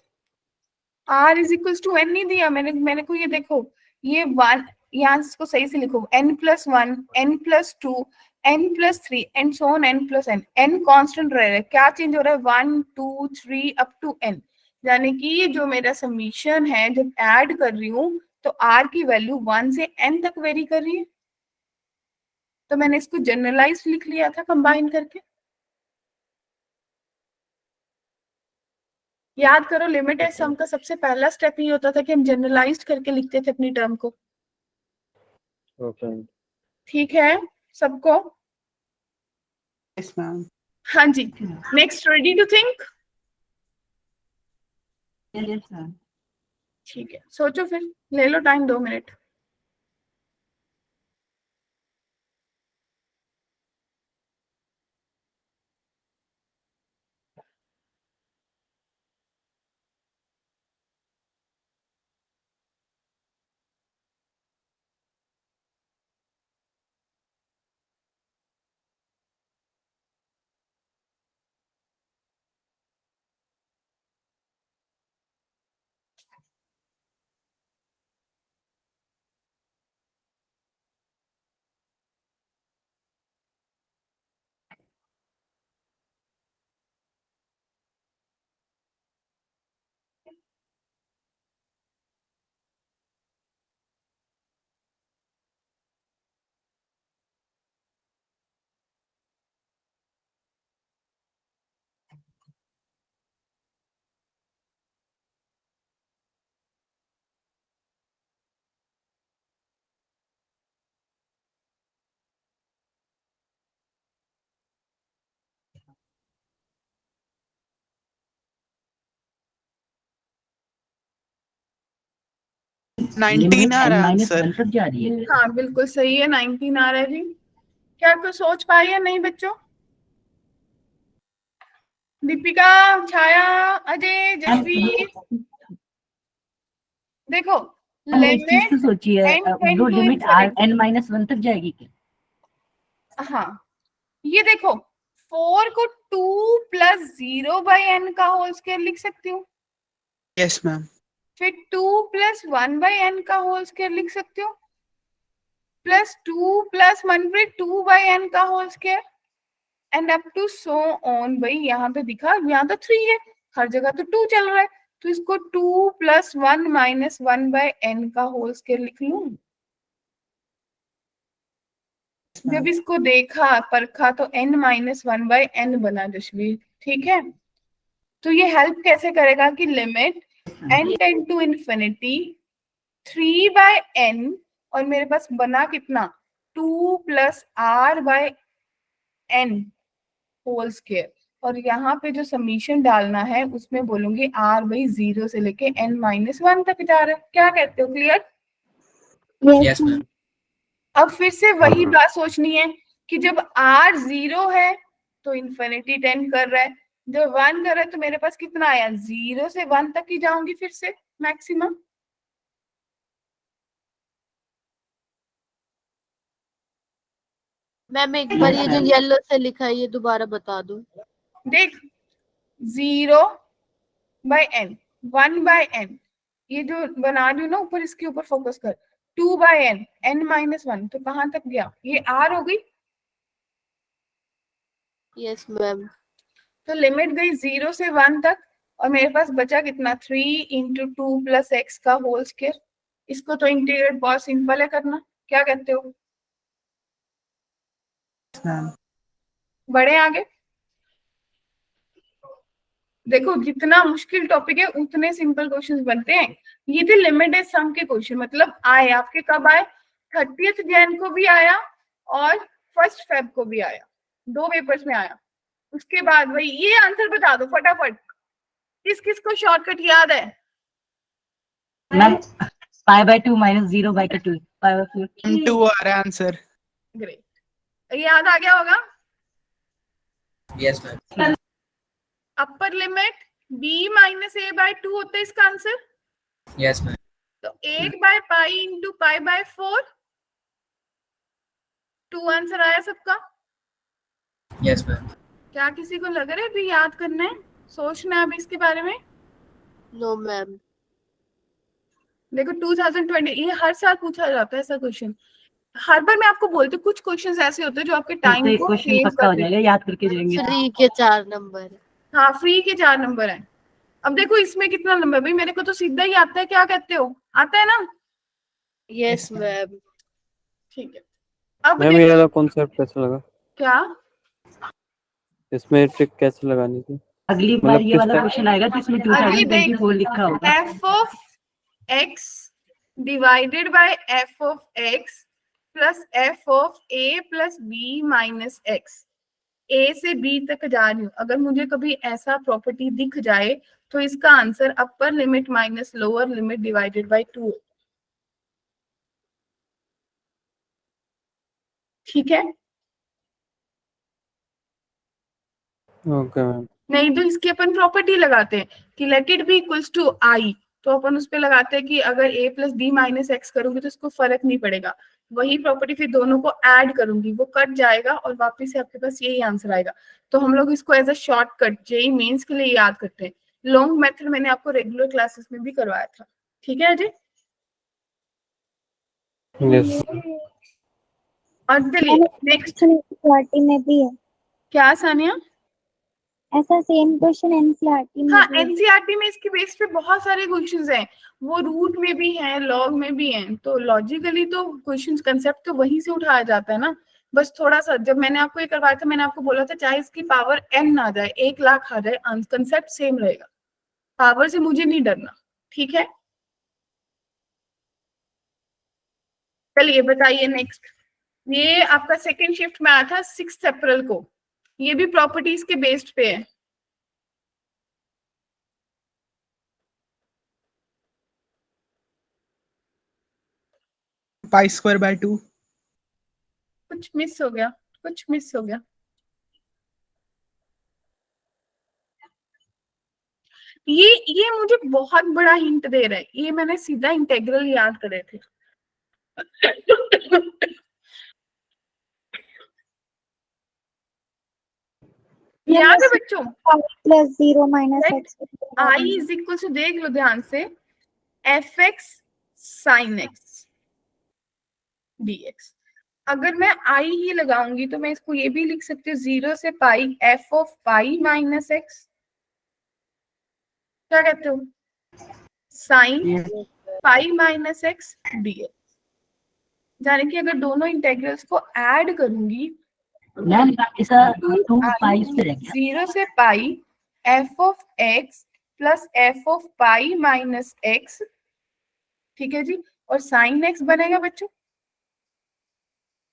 r=n नहीं दिया मैंने को, ये देखो, ये 1, यहाँ इसको सही से लिखो, n+1 n+2 n+3 and so on n+n, n constant रह रहा है, क्या चेंज हो रहा है, 1 2 3 अप टू n, यानी कि ये जो मेरा समीशन है जब ऐड कर रही हूँ तो r की वैल्यू 1 से n तक वेरी कर रही है, तो मैंने इसको जनरलाइज लिख लिया था कंबाइन करके। याद करो, लिमिट एंड सम का सबसे पहला स्टेप ये होता था कि हम जनरलाइज करके लिखते थे अपनी टर्म को। ओके। ठीक है सबको। Yes ma'am. हाँ जी, next, ready to think. yes, sir. ठीक है, सोचो फिर, ले लो टाइम, 2 मिनट। 19 आ रहा है माइनस आंसर। वन तक जा रही है। हाँ बिल्कुल सही है, 19 आ रहा है जी। क्या कोई सोच पाई या नहीं बच्चों? दीपिका, छाया, अजय, जसवीर, देखो हम एक चीज लिमिट तो सोचिए, n टेंड वो to limit infinity. n minus one तक जाएगी क्या? हाँ ये देखो 4 को 2 प्लस 0/n का होल स्क्वायर लिख सकती हूँ, यस मैम। फिर 2 प्लस 1/n का होल स्क्वायर लिख सकती हूँ, प्लस 2 प्लस 1/2/n का whole square, and up to so on. भाई यहाँ पे दिखा, यहाँ तो 3 है, हर जगह तो 2 चल रहा है, तो इसको 2 प्लस 1 माइनस 1/n का होल स्क्वायर लिख लूं। जब इसको देखा परखा तो n माइनस 1/n बना जशवीर, ठीक है। तो ये हेल्प कैसे करेगा कि limit n tend to infinity 3/n, और मेरे पास बना कितना 2 प्लस r/n होल स्क्वायर, और यहाँ पे जो समीशन डालना है उसमें बोलूंगी r/0 से लेके n माइनस 1 तक जा रहा है। क्या कहते हो, क्लियर? Yes, ma'am. अब फिर से वही बात सोचनी है कि जब r 0 है तो इन्फिनिटी टेंड कर रहा है, जब 1 कर रहा है तो मेरे पास कितना आया, 0 से 1 तक ही जाऊंगी फिर से मैक्सिमम। मैम एक बार ये जो येलो से लिखा है ये दोबारा बता दो। देख 0/n, 1/n, ये जो बना रही हूँ ना ऊपर, इसके ऊपर फोकस कर, 2/n, n माइनस 1, तो कहाँ तक गया, ये r हो गई। Yes ma'am. तो लिमिट गई 0 से 1 तक, और मेरे पास बचा कितना 3 इंटू 2 प्लस एक्स का होल स्क्वायर। इसको तो इंटीग्रेट बहुत सिंपल है करना, क्या कहते हो? मैम बढ़े आगे। देखो जितना मुश्किल टॉपिक है उतने सिंपल क्वेश्चंस बनते हैं। ये थे लिमिटेड सम के क्वेश्चन, मतलब आए आपके कब आए, 30 जैन को भी आया और 1 फेब को भी आया, 2 पेपर्स में आया। उसके बाद भाई ये आंसर बता दो फटाफट, किस किस को शॉर्टकट याद है? मैम π/2 माइनस 0/2 π/2 2 आ रहा है आंसर। ग्रेट, याद आ गया होगा। Yes, ma'am. Upper limit b minus a/2 होता है इसका आंसर। Yes, ma'am. तो 8/π इंटू π/4, 2 आंसर आया सबका। Yes, ma'am. क्या किसी को लग रहा है भी याद करना है, सोचना है अभी इसके बारे में? No ma'am. देखो 2020 ये हर साल पूछा जाता है ऐसा क्वेश्चन, हर बार मैं आपको बोलती हूँ कुछ क्वेश्चंस ऐसे होते हैं जो आपके तो टाइम एक को क्वेश्चन सेव पक्का हो कर देते जाएगा, याद करके जाएंगे। फ्री के 4 नंबर। हाँ फ्री के 4 नंबर हैं। अब देखो इसमें कितना नंबर, भाई मेरे को तो सीधा ही आता है, क्या कहते हो, आता है ना? Yes ma'am. ठीक है। अब मैम ये वाला कॉन्सेप्ट कैसे लगा, क्या इसमें ट्रिक कैसे लगानी थी? अगली मतलब बार ये किस वाला तरह- क्वेश्चन आएगा जिसमें अभी देख 2024 लिखा होगा। f of x divided bye f of x plus f of a plus b minus x, a से b तक जा रही हूँ, अगर मुझे कभी ऐसा प्रॉपर्टी दिख जाए तो इसका answer upper limit minus lower limit divided by 2। ठीक है, ओके मैम। नहीं तो इसकी अपन प्रॉपर्टी लगाते हैं कि let it be equals to I, तो अपन उस पे लगाते हैं कि अगर a plus B minus X करूंगी तो इसको फर्क नहीं पड़ेगा, वही प्रॉपर्टी फिर दोनों को ऐड करूंगी, वो कट जाएगा और वापस से आपके पास यही आंसर आएगा। तो हम लोग इसको as a shortcut JEE Mains के लिए याद करते हैं। लॉन्ग मेथड मैंने आपको रेगुलर क्लासेस में भी करवाया था, ठीक है अजय? यस और चलिए नेक्स्ट, एनसीईआरटी में भी है क्या सानिया? ऐसा सेम क्वेश्चन एनसीईआरटी में हाँ भी है। एनसीईआरटी में इसके बेस पे बहुत सारे क्वेश्चंस हैं, वो रूट में भी हैं, लॉग में भी हैं, तो लॉजिकली तो क्वेश्चंस कंसेप्ट तो वहीं से उठाया जाता है ना। बस थोड़ा सा, जब मैंने आपको ये करवाया था मैंने आपको बोला था चाहे इसकी पावर n ना जाए, 1 लाख आ जाए, कंसेप्ट सेम रहेगा, पावर से मुझे नहीं डरना, ठीक है? चलिए बताइए नेक्स्ट, ये आपका सेकेंड शिफ्ट में आया था 6 अप्रैल को, ये भी प्रॉपर्टीज के बेस्ड पे है। Pi square by 2। कुछ मिस हो गया, कुछ मिस हो गया। ये मुझे बहुत बड़ा हिंट दे रहा है, ये मैंने सीधा इंटेग्रल याद करे थे। याद है बच्चों? Plus 0 minus Let x I is equal to, देख लो ध्यान से, f x sine x dx। अगर मैं I ही लगाऊंगी तो मैं इसको ये भी लिख सकती हूँ 0 से pi F of pi minus X. क्या कहते हो? Sine pi minus X dx। यानी कि अगर दोनों इंटेग्रल्स को ऐड करूंगी, मैम ऐसा 2 पाई से रह गया। 0 से pi F of X plus F of pi minus X, ठीक है जी, और साइन एक्स बनेगा बच्चों।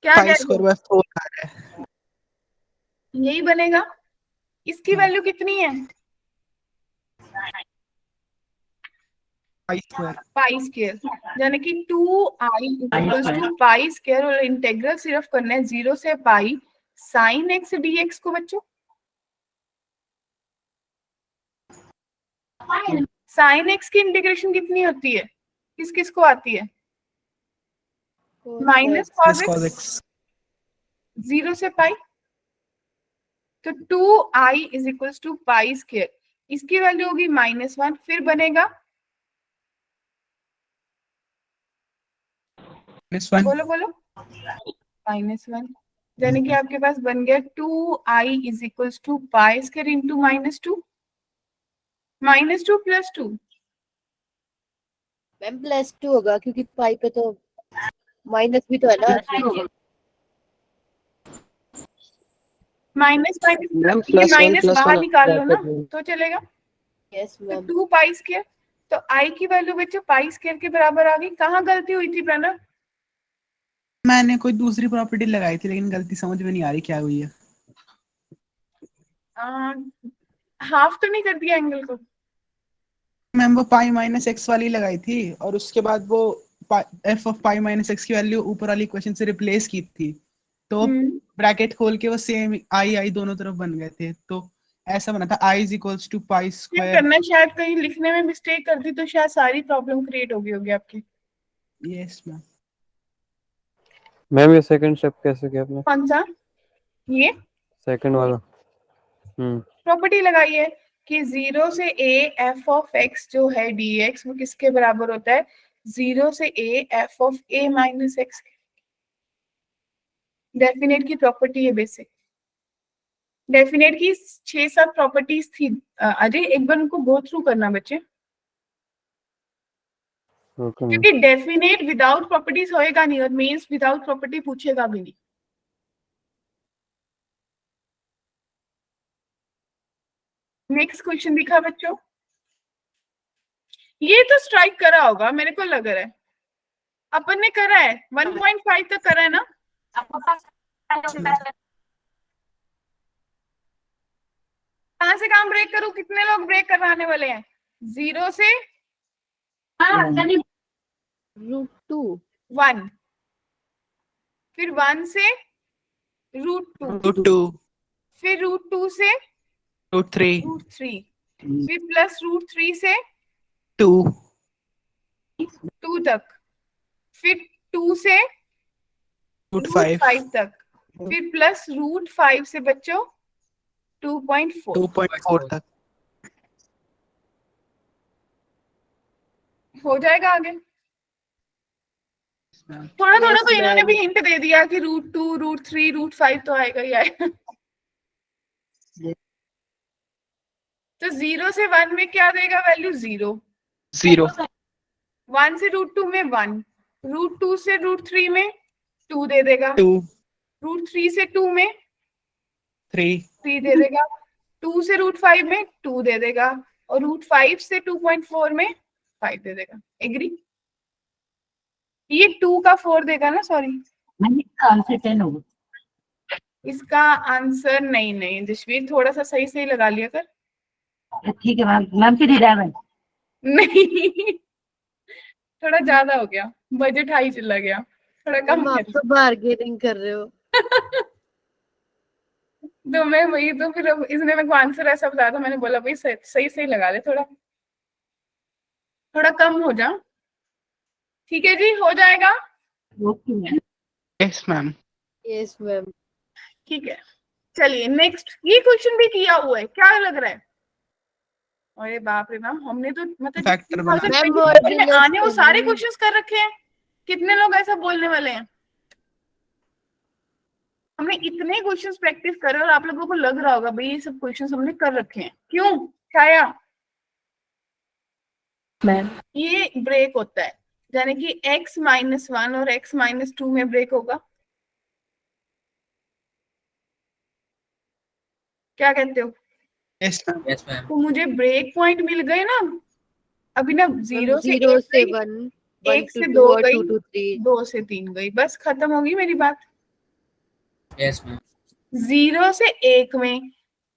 क्या पाई कहते स्क्वायर हो? बाय 4 आ रहा है। यही बनेगा। इसकी वैल्यू कितनी है? Pi square. पाई स्क्वायर, यानी कि 2i equals to pi square, और इंटीग्रल सिर्फ करना है 0 से पाई साइन एक्स dx को बच्चों। साइन एक्स की इंटीग्रेशन कितनी होती है? किस किस को आती है? Minus Plus cos cos x x। 0 से पाई, तो 2i is equals to pi square, इसकी वैल्यू होगी -1, फिर बनेगा, -1। बोलो बोलो, -1, यानी कि आपके पास बन गया 2i is equals to pi square into -2, -2 plus 2। Ma'am +2 होगा क्योंकि पाई पे तो माइनस भी तो है ना। माइनस माइनस मैम ये माइनस बाहर निकाल लो ना तो चलेगा। यस तो मैम। 2 पाई स्क्वायर, तो i की वैल्यू बच्चों पाई स्क्वायर के बराबर आ गई। कहाँ गलती हुई थी प्रणव? मैंने कोई दूसरी प्रॉपर्टी लगाई थी लेकिन गलती समझ में नहीं आ रही क्या हुई है। हाफ तो नहीं कर दिया एंगल को? मैम वो पाई माइनस एक्स वाली लगाई थी और उसके बाद वो F of pi minus x की वैल्यू ऊपर वाली इक्वेशन से रिप्लेस की थी, तो ब्रैकेट खोल के वो सेम आई आई दोनों तरफ बन गए थे, तो ऐसा बना था आई इज इक्वल्स टू पाई क्या स्क्वायर। करना, शायद कहीं लिखने में मिस्टेक कर दी तो शायद सारी प्रॉब्लम क्रिएट हो गई होगी आपकी। Yes ma'am. मैम ये सेकंड स्टेप कैसे किया आपने? कौन सा? ये सेकंड वाला। प्रॉपर्टी लगाई है कि 0 से a f ऑफ x जो है dx वो किसके बराबर होता है? 0 से a f of a minus x. Definite की प्रॉपर्टी है बेसिक। डेफिनेट की 6-7 प्रॉपर्टीज थी। अजय एक बार उनको गो थ्रू करना बच्चे, ओके मैम। क्योंकि डेफिनेट विदाउट प्रॉपर्टीज होएगा नहीं और मेंस विदाउट प्रॉपर्टी पूछेगा भी नहीं। नेक्स्ट क्वेश्चन दिखा बच्चों, ये तो स्ट्राइक करा होगा मेरे को लग रहा है, अपन ने करा है 1.5 तक करा है ना? कहाँ से काम ब्रेक करूं? कितने लोग ब्रेक कराने वाले हैं? 0 से √2 1, फिर 1 से √2, √2 फिर √2 से √3 √3, फिर प्लस √3 से 2 तक, फिर 2 से √5 तक, फिर प्लस √5 से बच्चों 2.4 तक। हो जाएगा आगे। थोड़ा थोड़ा तो इन्होंने भी हिंट दे दिया कि √2 √3 √5 तो आएगा ही आएगा। तो 0 से 1 में क्या देगा वैल्यू? 0। 1 से √2 में 1, √2 से √3 में 2 दे देगा, 2 √3 से 2 में 3 दे देगा, 2 से √5 में 2 दे देगा, और √5 से 2.4 में 5 दे देगा। एग्री? ये 2 का 4 देगा ना, सॉरी आंसर 10 होगा। इसका आंसर नहीं जसवीर, थोड़ा सा सही सही लगा लिया कर। ठीक है मैम। मैम फिर 11 नहीं थोड़ा ज्यादा हो गया, बजट हाई चला गया। थोड़ा कम मैम आप कर। तो बार्गेनिंग कर रहे हो। तो मैं वही तो फिर अब इसने मेरे को आंसर ऐसा बताया तो मैंने बोला भाई सही सही लगा ले, थोड़ा थोड़ा कम हो जा। ठीक है जी, हो जाएगा। Okay ma'am. Yes ma'am. Yes ma'am. ठीक है, चलिए नेक्स्ट। ये क्वेश्चन भी किया हुआ है, क्या लग रहा है? अरे बाप रे मैम, हमने तो मतलब फैक्टर बना। मैम 2024 में आने वो सारे मॉड्यूलस क्वेश्चंस कर रखे हैं। कितने लोग ऐसा बोलने वाले हैं? हमने इतने क्वेश्चंस प्रैक्टिस करे और आप लोगों को लग रहा होगा भाई ये सब क्वेश्चंस हमने कर रखे हैं। क्यों छाया? मैम ये ब्रेक होता है, यानी कि x-1 और x-2 में ब्रेक होगा। क्या कहते हो? Yes ma'am. Yes, ma'am. तो मुझे ब्रेक पॉइंट मिल गए ना अभी ना। 0 से 0 1 से गई, 1, 1 1 से to 2 2 और गई, 2 to 3। 2 से 3 गई, बस खत्म होगी मेरी बात। Yes, ma'am. 0 से 1 में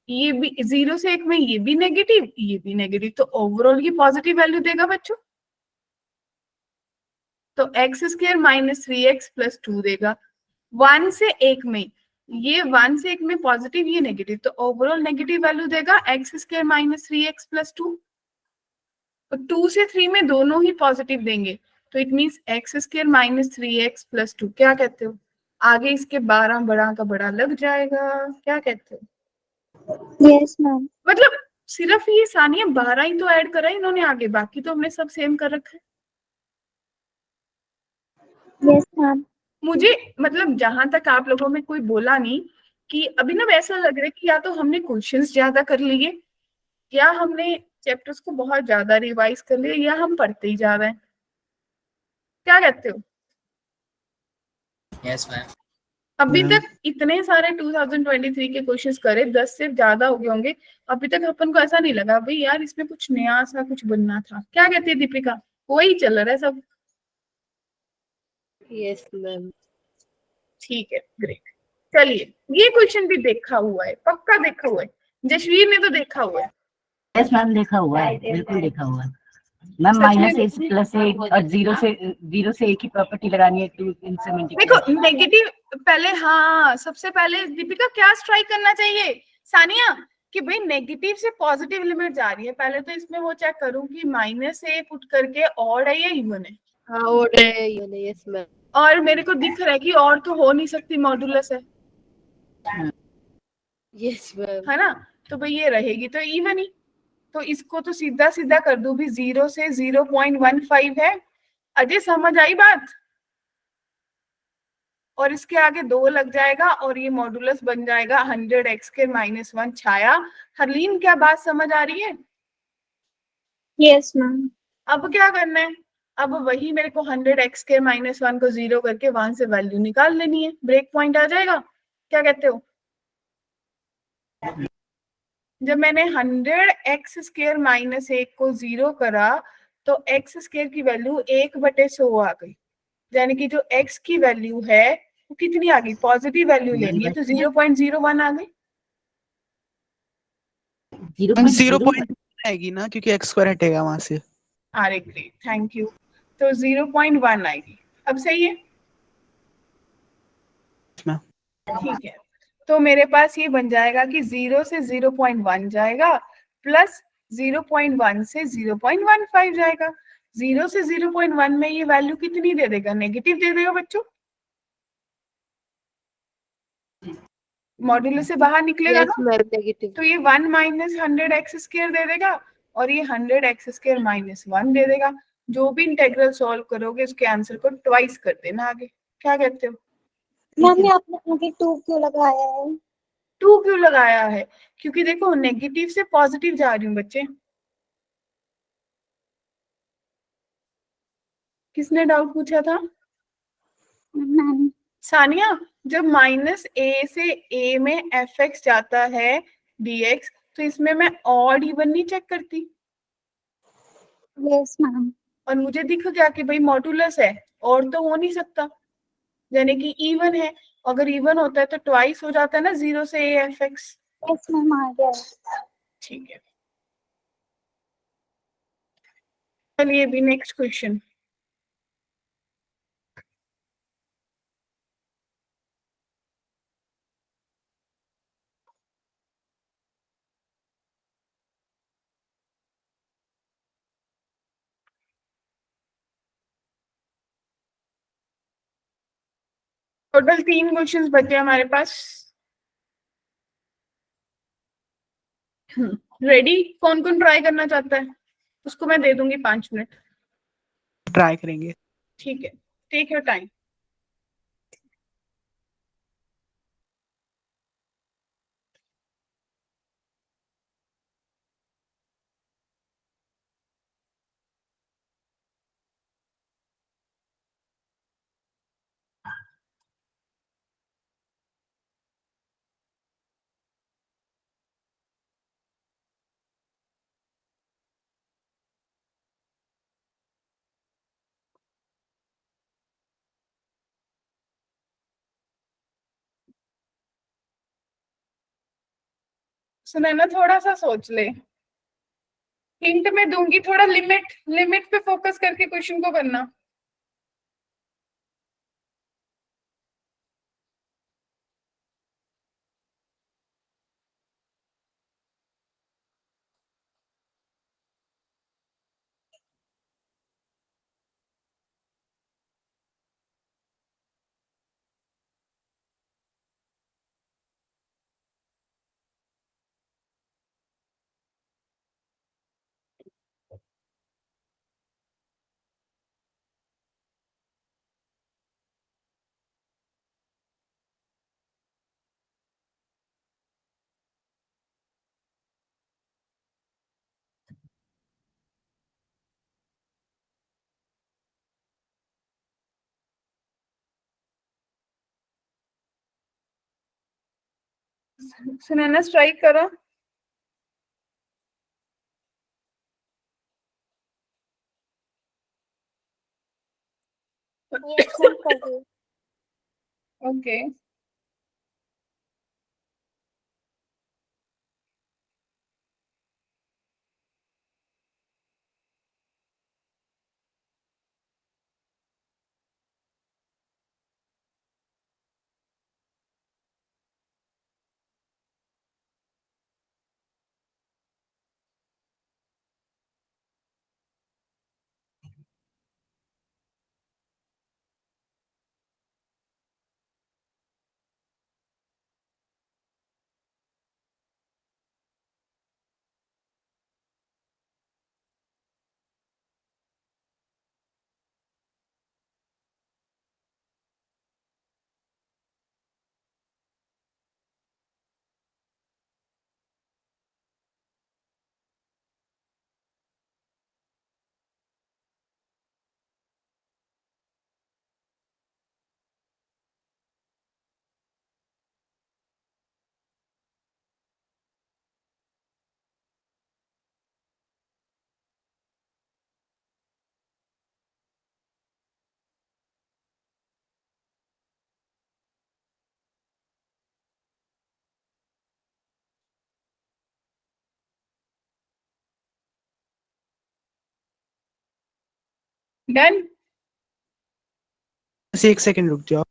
ये भी, 0 से 1 में ये भी नेगेटिव, ये भी नेगेटिव, तो ओवरऑल ये पॉजिटिव वैल्यू देगा बच्चों। तो x² माइनस 3x प्लस 2 देगा। 1 से 1 में ये 1 से 1 में पॉजिटिव, ये नेगेटिव, तो ओवरऑल नेगेटिव वैल्यू देगा x² माइनस 3x प्लस 2। तो 2 से 3 में दोनों ही पॉजिटिव देंगे, तो it means x² minus 3x plus 2। क्या कहते हो? आगे इसके 12 बड़ा का बड़ा लग जाएगा। क्या कहते हो? Yes ma'am. मतलब सिर्फ ये सानिया 12 ही तो ऐड करा है इन्होंने आगे, बाकी तो हमने सब सेम कर रखा है। Yes ma'am. मुझे मतलब जहां तक आप लोगों में कोई बोला नहीं कि अभी ना वैसा लग रहा है कि या तो हमने क्वेश्चंस ज्यादा कर लिए, या हमने चैप्टर्स को बहुत ज्यादा रिवाइज कर लिया, या हम पढ़ते ही जा रहे हैं। क्या कहते हो? Yes, ma'am. अभी तक इतने सारे 2023 के क्वेश्चंस करे, 10 से ज्यादा हो गए होंगे। अभी तक अपन को ऐसा नहीं लगा भाई यार इसमें कुछ नया सा कुछ बनना था। क्या कहती है दीपिका? वही चल रहा है सब। Yes ma'am. ठीक है, ग्रेट। चलिए, ये क्वेश्चन भी देखा हुआ है, पक्का देखा हुआ है। जशवीर ने तो देखा हुआ है। यस मैम देखा हुआ है, बिल्कुल देखा हुआ है मैम। सच में? -8 प्लस 8 और 0 से 1 की प्रॉपर्टी लगानी है, 2 इनसे देखो मल्टीप्लाई। नेगेटिव पहले, हाँ सबसे पहले दीपिका क्या स्ट्राइक करना चाहिए सानिया, कि भाई नेगेटिव से पॉजिटिव लिमिट जा रही है। पहले तो इसमें वो चेक करूं कि माइनस से पुट करके ऑड है या इवन है। हाँ ऑर्डर है ये। Yes ma'am. और मेरे को दिख रहा है कि और तो हो नहीं सकती, मॉडुलस है, यस मैम। है ना? तो भाई ये रहेगी तो इवन ही। तो इसको तो सीधा सीधा कर दूं भी, 0 से 0.15 है। अजय समझ आई बात? और इसके आगे 2 लग जाएगा और ये मॉडुलस बन जाएगा 100x² - 1। छाया, हरलीन क्या बात समझ आ रही है? Yes ma'am. अब क्या करना है? अब वही मेरे को 100x² - 1 को 0 करके वहां से वैल्यू निकाल लेनी है, ब्रेक पॉइंट आ जाएगा। क्या कहते हो? जब मैंने 100x² - 1 को 0 करा तो x² की वैल्यू 1/100 आ गई, यानी कि जो x की वैल्यू है वो कितनी आ गई? पॉजिटिव वैल्यू लेनी है, तो 0.01 आ गई। 0.0 आएगी ना, क्योंकि x² हटेगा वहां से। अरे ग्रेट, थैंक यू। तो 0.1 आएगी। अब सही है? मैम। ठीक है, तो मेरे पास ये बन जाएगा कि 0 से 0.1 जाएगा प्लस 0.1 से 0.15 जाएगा। 0 से 0.1 में ये वैल्यू कितनी दे देगा? नेगेटिव दे देगा बच्चों। मॉड्यूलर से बाहर निकलेगा यस ना, मैम नेगेटिव। तो ये 1 माइनस 100x² दे देगा और ये 100x² - 1 दे देगा। जो भी इंटेग्रल सॉल्व करोगे उसके आंसर को ट्वाइस कर देना आगे। क्या कहते हो? मैम ये आपने आगे 2 क्यों लगाया है? 2 क्यों लगाया है? क्योंकि देखो नेगेटिव से पॉजिटिव जा रही हूँ बच्चे। किसने डाउट पूछा था? मैम। सानिया, जब -a से a में fx जाता है dx, तो इसमें मैं ऑड इवन नहीं चेक करती। Yes ma'am. और मुझे दिख गया कि भाई मॉडुलस है, और तो हो नहीं सकता, यानी कि इवन है। अगर इवन होता है तो ट्वाइस हो जाता है ना 0 से a fx। यस मैम आ गया। ठीक है, चलिए भी नेक्स्ट क्वेश्चन। टोटल 3 क्वेश्चंस बचे हमारे पास। रेडी? कौन कौन ट्राई करना चाहता है? उसको मैं दे दूंगी 5 मिनट। ट्राई करेंगे। ठीक है, टेक योर टाइम। सुनैना थोड़ा सा सोच ले, हिंट में दूंगी, थोड़ा लिमिट लिमिट पे फोकस करके क्वेश्चन को करना। सुनैना स्ट्राइक करो। Okay, done. बस 1 सेकंड रुक जाओ।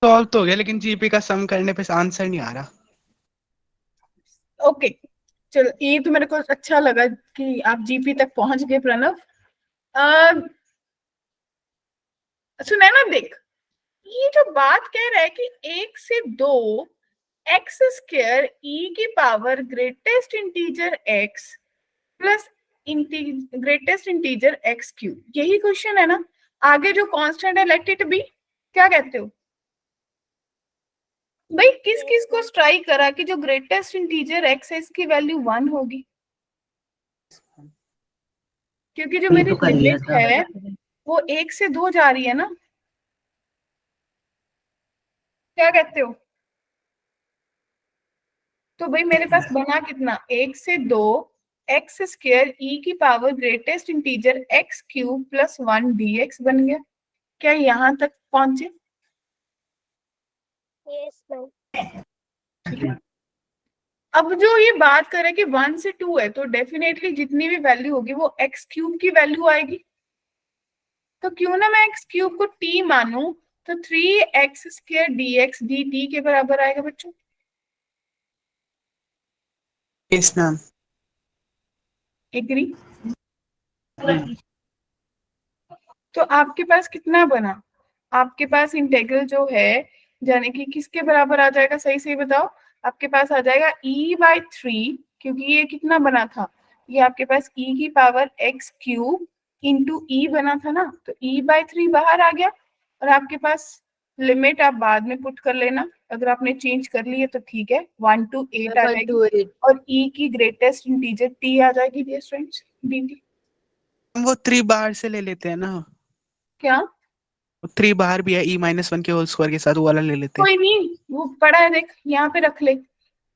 सॉल्व तो हो गया, लेकिन जीपी का सम करने पे आंसर नहीं आ रहा। ओके, चलो ये तो मेरे को अच्छा लगा कि आप जीपी तक पहुंच गए प्रणव। सुनैना देख, ये जो बात कह रहा है कि 1 से 2 एक्स स्क्वायर ई की power greatest integer x plus greatest integer x cube, यही क्वेश्चन है ना? आगे जो कांस्टेंट है लेट इट बी, क्या कहते हो? भाई किस किस को स्ट्राइक करा कि जो ग्रेटेस्ट इंटीजर एक्स है इसकी वैल्यू 1 होगी, क्योंकि जो ये मेरी तो कर लिया लिमिट था। है वो 1 से 2 जा रही है ना, क्या कहते हो? तो भाई मेरे पास बना कितना, 1 से 2 एक्स स्क्वायर ई की power greatest integer x cube plus 1 dx बन गया। क्या यहाँ तक पहुंचे? Yes ma'am. अब जो ये बात करे कि 1 से 2 है तो डेफिनेटली जितनी भी वैल्यू होगी वो एक्स क्यूब की वैल्यू आएगी। तो क्यों ना मैं एक्स क्यूब को t मानूं, तो 3x स्क्वायर dx dt के बराबर आएगा बच्चों। Yes ma'am. एग्री? तो आपके पास कितना बना, आपके पास इंटेग्रल जो है यानी कि किसके बराबर आ जाएगा, सही सही बताओ। आपके पास आ जाएगा e/3, क्योंकि ये कितना बना था, ये आपके पास e की पावर x क्यूब इंटू ई बना था ना, तो e/3 बाहर आ गया। और आपके पास लिमिट आप बाद में पुट कर लेना, अगर आपने चेंज कर ली है तो ठीक है, 1 to 8 आ 1 जाएगी। to 8। और e की ग्रेटेस्ट इंटीजर t आ जाएगी डियर स्टूडेंट्स, dt। वो 3 बाहर से ले लेते हैं ना, क्या? 3 बाहर भी है, e-1 के होल स्क्वायर के साथ, वो वाला ले लेते हैं। कोई नहीं, वो पड़ा है देख, यहाँ पे रख ले,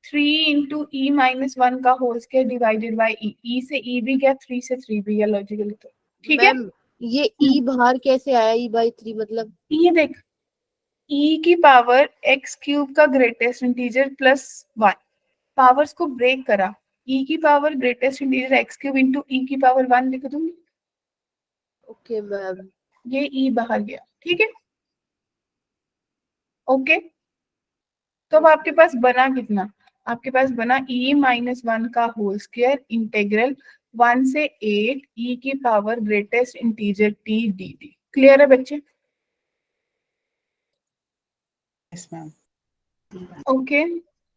3 इंटू e-1 का whole square divided by E से ई भी गया, 3 से 3 भी गया लॉजिकली, तो ठीक है। मैम ये ई बाहर कैसे आया, e/3 मतलब? ये देख, e की पावर x क्यूब का ग्रेटेस्ट इंटीजर प्लस 1, पावर्स को ब्रेक करा, e की power greatest integer x cube into e की पावर 1 लिख दूंगी, ओके मैम। ये e बाहर गया, ठीक है, ओके। तो अब आपके पास बना कितना, आपके पास बना e-1 का होल स्क्वायर इंटेग्रल 1 से 8 e की power greatest integer t dt। Clear है बच्चे? Yes ma'am. ओके।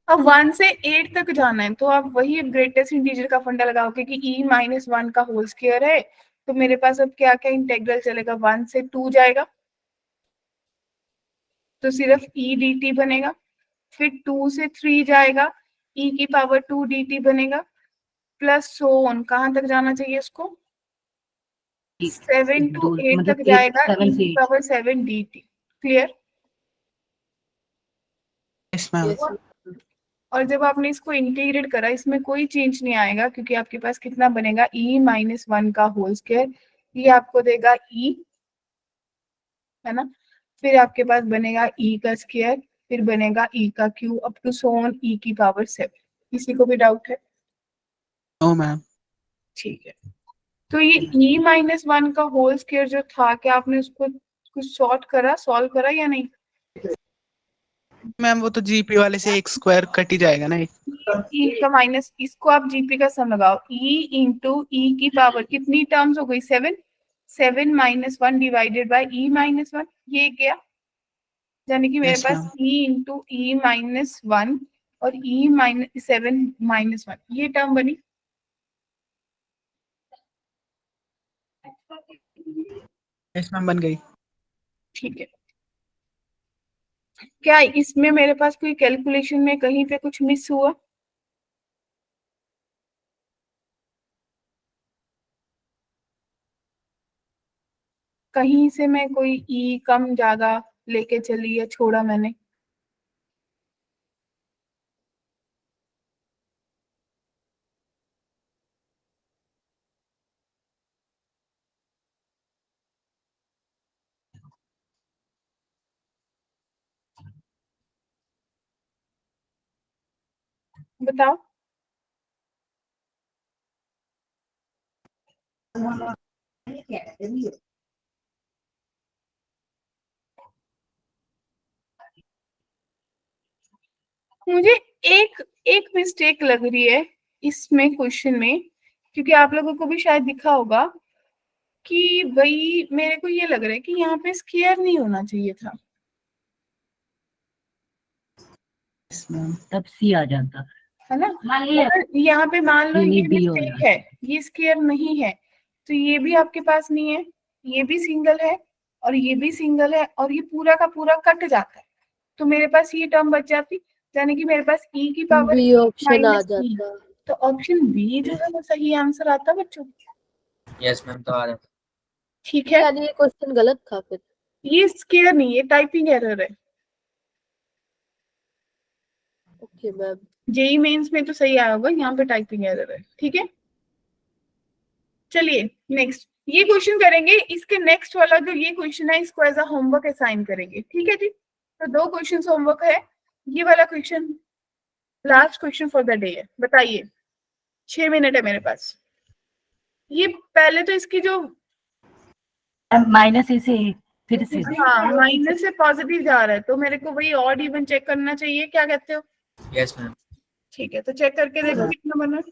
अब 1 से 8 तक जाना है तो आप वही ग्रेटेस्ट इंटीजर का फंडा लगाओगे कि e-1 का होल स्क्वायर है, तो मेरे पास अब क्या क्या इंटेग्रल चलेगा, 1 से 2 जाएगा तो सिर्फ e dt बनेगा, फिर 2 से 3 जाएगा, e की पावर 2 dt बनेगा, प्लस सो ऑन, कहाँ तक जाना चाहिए इसको, 7 to 8 मतलब तक जाएगा, 7 e से की power 7 dt। Clear? Yes ma'am. Yes और जब आपने इसको इंटीग्रेट करा, इसमें कोई चेंज नहीं आएगा, क्योंकि आपके पास कितना बनेगा, e-1 का होल स्क्वायर, ये आपको देगा e, है ना, फिर आपके पास बनेगा e का स्क्वायर, फिर बनेगा e का cube, up to so on e की पावर 7। किसी को भी डाउट है? No ma'am. ठीक है, तो ये e-1 का होल स्क्वायर जो था, क्या आपने उसको कुछ सॉल्व करा या नहीं? मैम वो तो जीपी वाले से एक स्क्वायर कट ही जाएगा ना। e का माइनस, इसको आप जीपी का सम लगाओ, e इंटू ई की पावर कितनी टर्म्स हो गई, 7, 7-1 डिवाइडेड बाई e-1, ये क्या, यानी कि मेरे Yes, पास ma'am. e इंटू e-1 और e-7-1 ये टर्म बनी। यस मैम बन गई। ठीक है, क्या इसमें मेरे पास कोई कैलकुलेशन में कहीं पे कुछ मिस हुआ? कहीं से मैं कोई ई कम ज्यादा लेके चली या छोड़ा मैंने? बताओ। मुझे एक एक मिस्टेक लग रही है इसमें क्वेश्चन में, क्योंकि आप लोगों को भी शायद दिखा होगा कि भाई मेरे को ये लग रहा है कि यहाँ पे स्क्वायर नहीं होना चाहिए था। Yes ma'am. तब सी आ जाता है ना, अगर यहाँ पे मान लो ये ये B हो मिस्टेक है, ये स्क्वायर नहीं है, तो ये भी आपके पास नहीं है, ये भी सिंगल है और ये भी सिंगल है, और ये पूरा का पूरा कट जाता है, तो मेरे पास ये टर्म बच जाती, यानी कि मेरे पास e की पावर बी ऑप्शन आ -e, जाता। तो ऑप्शन बी जो है वो सही आंसर आता बच्चों। यस मैम, तो आ रहा है। ठीक है, यानी ये क्वेश्चन गलत था फिर। ये स्केयर नहीं, ये टाइपिंग एरर है। Okay ma'am. जेई मेंस में तो सही आया होगा, यहाँ पे टाइपिंग एरर है। ठीक है, चलिए नेक्स्ट ये क्वेश्चन करेंगे। इसके नेक्स्ट वाला जो ये क्वेश्चन है इसको एज अ होमवर्क असाइन करेंगे। ठीक है जी, तो 2 क्वेश्चन होमवर्क है। ये वाला question last question for the day है। बताइए, 6 मिनट है मेरे पास। ये पहले तो इसकी जो माइनस ए से ए, फिर से हाँ माइनस से पॉजिटिव जा रहा है, तो मेरे को वही ऑड इवन चेक करना चाहिए। क्या कहते हो? Yes ma'am. ठीक है, तो चेक करके देखो कितना बना।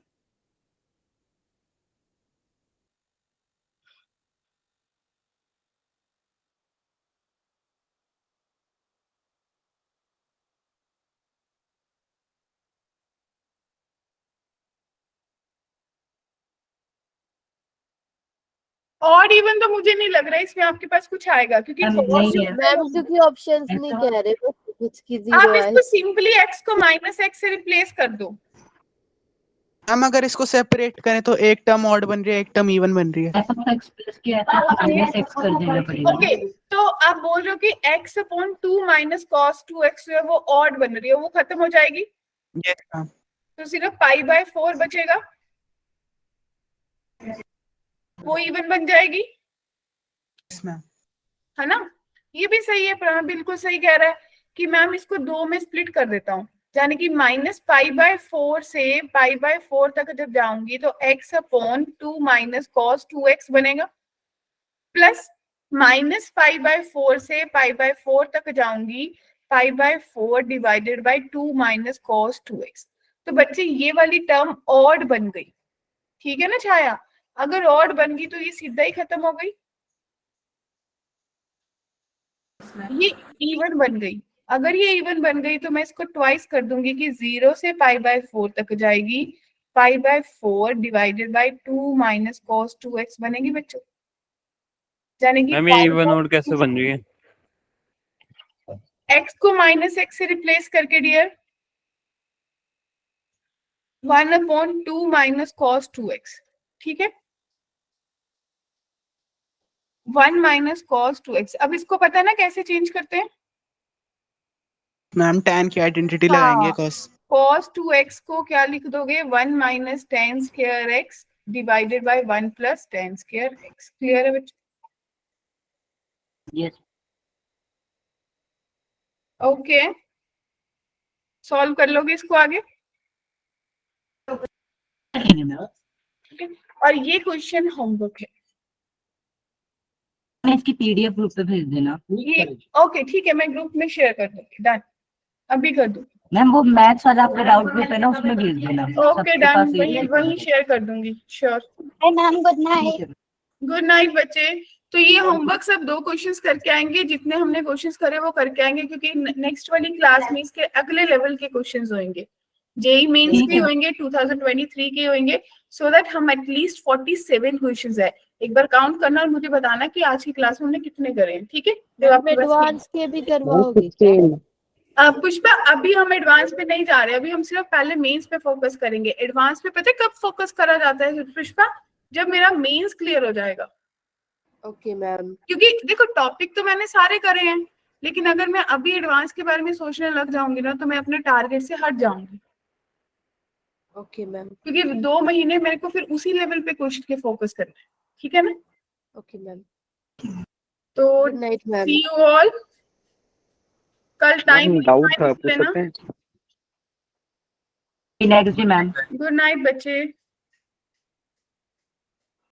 ऑड इवन तो मुझे नहीं लग रहा है इसमें आपके पास कुछ आएगा, क्योंकि मैम, cos नहीं जो है। मैम क्योंकि ऑप्शंस नहीं कह रहे, बस कुछ की आप जीरो है। इसको सिंपली x को -x से रिप्लेस कर दो। हम अगर इसको सेपरेट करें तो एक टर्म ऑड बन रही है, एक टर्म इवन बन रही है। f of x प्लस के माइनस x कर देना पड़ेगा। ओके, तो आप बोल रहे हो कि x upon 2 minus cos 2x जो है वो ऑड बन रही है, वो खत्म हो जाएगी, यस मैम। तो सिर्फ π/4 बचेगा, वो इवन बन जाएगी, यस मैम। है ना? ये भी सही है, प्रणव बिल्कुल सही कह रहा है कि मैम इसको 2 में स्प्लिट कर देता हूँ, यानी कि -π/4 से π/4 तक जब जाऊंगी तो x upon 2 minus cos 2x बनेगा, प्लस -π/4 से π/4 तक जाऊंगी π/4 divided by 2 minus cos 2x। तो बच्चे ये वाली टर्म ऑड बन गई। ठीक है ना छाया? अगर ऑड बन गई तो ये सीधा ही खत्म हो गई, ये इवन बन गई। अगर ये इवन बन गई तो मैं इसको ट्वाइस कर दूंगी कि 0 से π/4 तक जाएगी, π/4 divided by 2 minus cos 2x बनेगी बच्चों, यानी कि मैम ये इवन ऑड कैसे बन रही है? x को -x से रिप्लेस करके डियर, 1/2 माइनस cos 2x। ठीक है, 1 माइनस cos 2x। अब इसको पता है ना कैसे चेंज करते हैं? मैम tan की आइडेंटिटी हाँ। लगाएंगे cos 2x को क्या लिख दोगे? 1 minus tan square x divided bye 1 plus tan square x। Clear है बच्चों? यस। ओके, सॉल्व कर लोगे इसको आगे? ठीक है, और ये क्वेश्चन होमवर्क है। मैं इसकी पीडीएफ ग्रुप पे भेज देना। ये ओके ठीक है, मैं ग्रुप में शेयर कर दूंगी। डन, अभी कर दूंगी। मैम वो मैथ्स वाला आपका डाउट ग्रुप है ना, उसमें भेज देना। ओके डन, वही शेयर कर दूंगी। Sure. Ma'am good night. Good night बच्चे। तो ये होमवर्क सब 2 क्वेश्चंस करके आएंगे, जितने हमने क्वेश्चंस करे वो करके आएंगे, क्योंकि नेक्स्ट वाली क्लास में इसके अगले लेवल के क्वेश्चंस होंगे, जेई मेंस ठीक के है। होंगे, 2023 के होंगे, सो दैट हम एटलीस्ट 47 क्वेश्चंस है। एक बार काउंट करना और मुझे बताना कि आज की क्लास में हमने कितने करे हैं। ठीक है, जब आप आपके पास एडवांस के भी करवाओगे? पुष्पा अभी हम एडवांस पे नहीं जा रहे, अभी हम सिर्फ पहले मेंस पे फोकस करेंगे। एडवांस पे पता है कब फोकस करा जाता है पुष्पा? जब मेरा मेंस क्लियर हो जाएगा। Okay ma'am. क्योंकि देखो टॉपिक तो मैंने सारे करे हैं, लेकिन अगर मैं अभी एडवांस के बारे में सोचने लग जाऊंगी ना तो मैं अपने टारगेट से हट जाऊंगी, ओके मैम। क्योंकि 2 महीने मेरे को फिर उसी लेवल पे क्वेश्चन के फोकस करना है। ठीक है ना? Okay ma'am. तो good night ma'am. See you all. कल टाइम डाउट था, पूछ सकते हैं? Next day ma'am. Good night बच्चे।